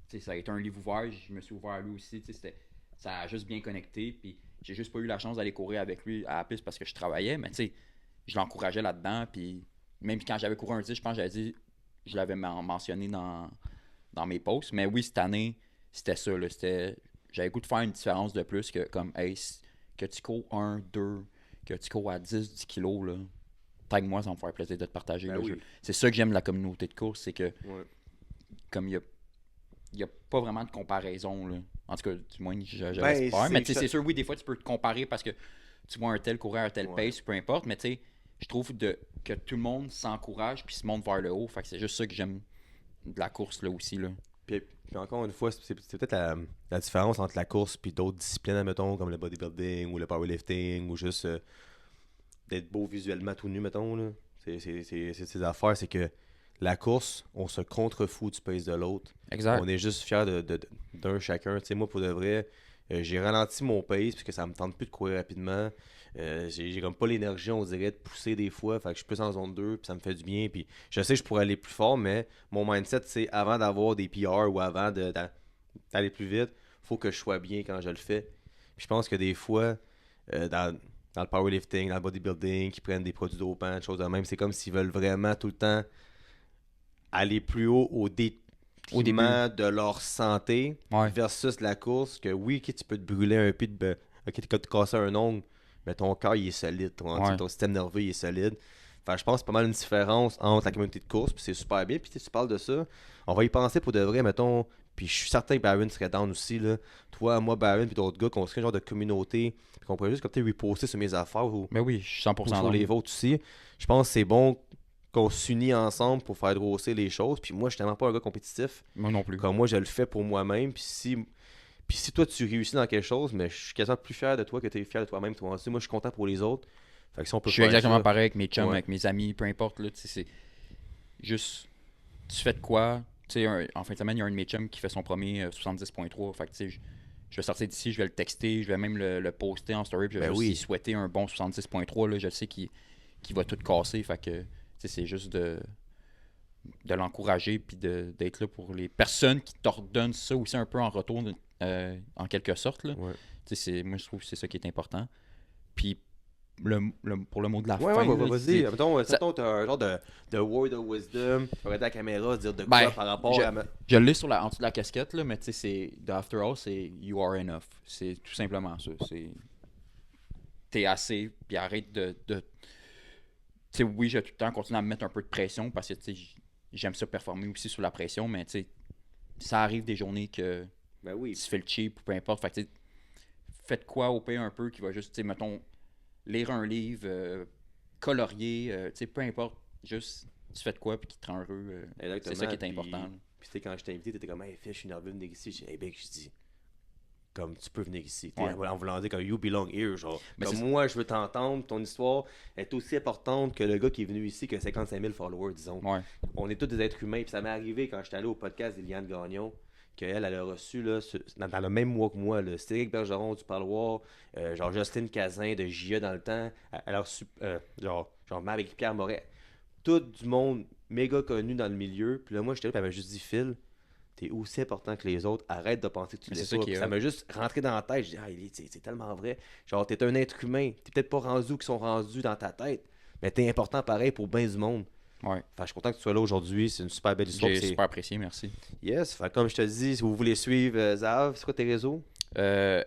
S2: sais, ça a été un livre ouvert, je me suis ouvert à lui aussi, tu sais, ça a juste bien connecté, puis j'ai juste pas eu la chance d'aller courir avec lui à la piste parce que je travaillais, mais tu sais, je l'encourageais là-dedans, puis même quand j'avais couru un 10, je pense que j'avais dit, je l'avais mentionné dans mes posts, mais oui, cette année, c'était ça, là, j'avais le goût de faire une différence de plus que comme hey, que tu cours 1, 2, que tu cours à 10 kilos, là. Tag moi, ça va me faire plaisir de te partager.
S1: Ben
S2: Là,
S1: oui.
S2: c'est ça que j'aime de la communauté de course, c'est que
S1: Ouais.
S2: comme il y a pas vraiment de comparaison. Là. En tout cas, du moins, j'espère.
S1: Ben,
S2: Mais tu sais, c'est sûr, oui, des fois, tu peux te comparer parce que tu vois un tel courir à tel
S1: Ouais.
S2: pace, peu importe. Mais tu sais, je trouve que tout le monde s'encourage puis se monte vers le haut. Fait que c'est juste ça que j'aime de la course là aussi. Là.
S1: Puis encore une fois, c'est peut-être la différence entre la course et d'autres disciplines, admettons, comme le bodybuilding ou le powerlifting ou juste d'être beau visuellement tout nu, mettons. Là. C'est ces affaires, c'est que la course, on se contrefout du pace de l'autre.
S2: Exact.
S1: On est juste fiers d'un chacun. Tu sais, moi, pour de vrai, j'ai ralenti mon pace parce que ça me tente plus de courir rapidement. J'ai comme pas l'énergie, on dirait, de pousser des fois. Fait que je suis plus en zone 2, puis ça me fait du bien. Puis je sais que je pourrais aller plus fort, mais mon mindset, c'est avant d'avoir des PR ou avant d'aller plus vite, faut que je sois bien quand je le fais. Puis je pense que des fois, dans le powerlifting, dans le bodybuilding, qui prennent des produits dopants, des choses de même, c'est comme s'ils veulent vraiment tout le temps aller plus haut au détriment de leur santé versus la course. Que oui, tu peux te brûler un pied, tu peux te casser un ongle, mais ton cœur il est solide, ton système nerveux il est solide. Enfin, je pense que c'est pas mal une différence entre la communauté de course, puis c'est super bien. Puis tu parles de ça, on va y penser pour de vrai, mettons. Puis je suis certain que Barron serait down aussi. Là. Toi, moi, Barron, puis d'autres gars, qu'on serait un genre de communauté, puis qu'on pourrait juste comme reposter sur mes affaires ou,
S2: Mais oui, je suis 100%
S1: ou sur les vôtres aussi. Je pense que c'est bon qu'on s'unit ensemble pour faire grossir les choses. Puis moi, je suis tellement pas un gars compétitif.
S2: Moi non plus.
S1: Comme moi, je le fais pour moi-même. Puis si toi, tu réussis dans quelque chose, mais je suis quasiment plus fier de toi que tu es fier de toi-même. Toi aussi. Moi, je suis content pour les autres. Fait que si on peut
S2: Je suis
S1: faire
S2: exactement
S1: ça,
S2: pareil avec mes chums,
S1: Ouais.
S2: avec mes amis, peu importe. Là, c'est juste, tu fais de quoi? Tu sais, en fin de semaine, il y a un de mes chums qui fait son premier 70.3. Fait que, tu sais, je vais sortir d'ici, je vais le texter, je vais même le poster en story. Puis je vais
S1: Ben
S2: juste
S1: oui.
S2: lui souhaiter un bon 70.3. Là, je sais qu'il va tout casser. Fait que, tu sais, c'est juste de l'encourager puis d'être là pour les personnes qui t'ordonnent ça aussi un peu en retour en quelque sorte. Là.
S1: Ouais.
S2: Moi, je trouve que c'est ça qui est important. Puis, pour le mot de la
S1: Ouais,
S2: fin,
S1: ouais,
S2: là,
S1: vas-y. Mettons,
S2: ça-
S1: t'as un genre de word of wisdom. Tu peux regarder la caméra, dire de quoi
S2: Ben,
S1: par rapport à.
S2: je l'ai en dessous de la casquette, là, mais tu sais, c'est The After All, c'est You are enough. C'est tout simplement ça. T'es assez, puis arrête de tu sais, oui, j'ai tout le temps continué à me mettre un peu de pression parce que tu sais, j'aime ça performer aussi sous la pression, mais tu sais, ça arrive des journées que
S1: Ben oui.
S2: tu fais le cheap ou peu importe. Fait que, tu sais, faites quoi au pire un peu qui va juste, tu sais, mettons, lire un livre, colorier, tu sais, peu importe, juste tu fais de quoi puis qui te rend heureux. C'est ça qui est important. Là.
S1: Puis tu sais, quand je t'ai invité, t'étais comme, hey, Fish, je suis nerveux de venir ici. J'ai dit, hey, Big, je dis, comme tu peux venir ici.
S2: Ouais.
S1: En voulant dire, comme you belong here. Genre,
S2: Mais
S1: comme
S2: c'est-
S1: moi, je veux t'entendre. Ton histoire est aussi importante que le gars qui est venu ici, qui a 55 000 followers, disons.
S2: Ouais.
S1: On est tous des êtres humains. Puis ça m'est arrivé quand j'étais allé au podcast d'Eliane Gagnon, qu'elle a reçu là, dans le même mois que moi, là, Cédric Bergeron du Parloir, genre Justine Cazin de JE dans le temps. Elle a reçu, genre avec Pierre Moret. Tout du monde méga connu dans le milieu. Puis là, moi, j'étais là, puis elle m'a juste dit, Phil, t'es aussi important que les autres. Arrête de penser que tu
S2: Mais
S1: l'es
S2: c'est ça
S1: pas.
S2: qui est
S1: Puis ça
S2: hot.
S1: m'a juste rentré dans la tête. Je dis, c'est tellement vrai. Genre, t'es un être humain. T'es peut-être pas rendu où qu'ils sont rendus dans ta tête. Mais t'es important pareil pour bien du monde.
S2: Ouais.
S1: Fait que je suis content que tu sois là aujourd'hui. C'est une super belle histoire.
S2: J'ai
S1: puis c'est-
S2: super apprécié, merci.
S1: Yes. Fait que comme je te dis, si vous voulez suivre Zav, c'est quoi tes réseaux?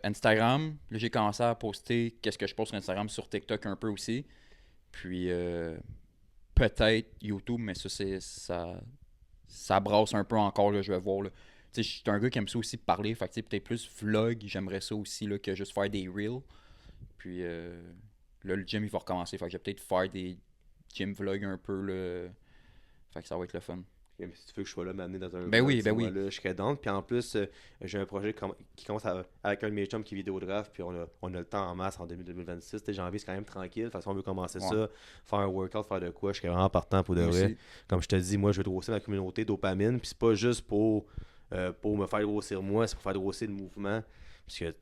S2: Instagram, là, j'ai commencé à poster qu'est-ce que je poste sur Instagram, sur TikTok un peu aussi. Puis peut-être YouTube, mais ça brasse un peu encore, là, je vais voir. Là. Tu sais, je suis un gars qui aime ça aussi parler, fait que tu sais, peut-être plus vlog, j'aimerais ça aussi là, que juste faire des reels. Puis là, le gym il va recommencer, fait que je vais peut-être faire des gym vlogs un peu. Là. Fait que ça va être le fun.
S1: Et si tu veux que je sois là, m'amener dans un
S2: Ben
S1: vlog,
S2: oui,
S1: dis-moi
S2: ben oui.
S1: là, je serais down. Puis en plus, j'ai un projet qui commence avec un de mes chums qui est vidéo draft. Puis on a le temps en masse en 2026. Tu sais, janvier, c'est quand même tranquille. De toute façon, on veut commencer
S2: Ouais.
S1: ça, faire un workout, faire de quoi. Je serais vraiment partant pour de
S2: Moi
S1: vrai.
S2: aussi.
S1: Comme je te dis, moi, je veux grossir ma communauté dopamine. Puis c'est pas juste pour me faire grossir moi, c'est pour faire grossir le mouvement. Parce que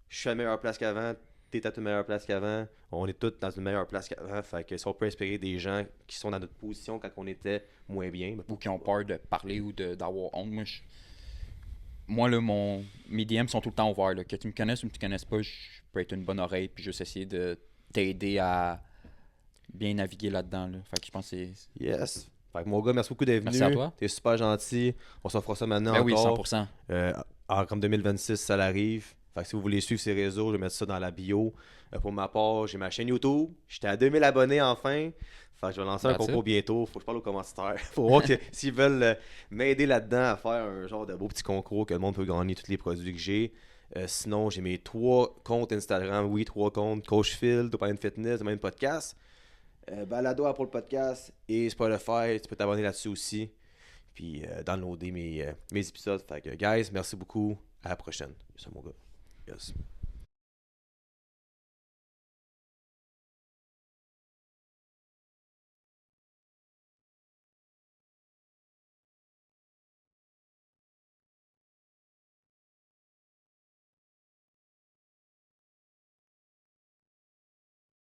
S1: je suis à la meilleure place qu'avant. T'es à une meilleure place qu'avant. On est tous dans une meilleure place qu'avant. Fait que si on peut inspirer des gens qui sont dans notre position quand on était moins bien, ben,
S2: Ou qui ont peur de parler ou d'avoir honte. Moi, là, mes DM sont tout le temps ouverts. Là. Que tu me connaisses ou que tu me connaisses pas, je peux être une bonne oreille puis juste essayer de t'aider à bien naviguer là-dedans. Là. Fait que je pense que c'est...
S1: yes. Fait que mon gars, merci beaucoup d'être venu.
S2: Merci à toi.
S1: T'es super gentil. On s'en fera ça maintenant
S2: Ben oui,
S1: encore.
S2: 100%.
S1: Comme 2026, ça l'arrive. Fait que si vous voulez suivre ces réseaux, je vais mettre ça dans la bio. Pour ma part, j'ai ma chaîne YouTube. J'étais à 2000 abonnés enfin. Fait que je vais lancer un
S2: That's
S1: concours
S2: it.
S1: bientôt. Faut que je parle aux commentateurs. Faut voir s'ils veulent m'aider là-dedans à faire un genre de beau petit concours que le monde peut gagner tous les produits que j'ai. Sinon, j'ai mes 3 comptes Instagram. Oui, 3 comptes. Coach Phil, Dopamine Fitness, Dopamine Podcast. Balado pour le podcast et Spotify. Tu peux t'abonner là-dessus aussi. Puis downloader mes épisodes. Fait que, guys, merci beaucoup. À la prochaine. C'est ça, mon gars. Yes.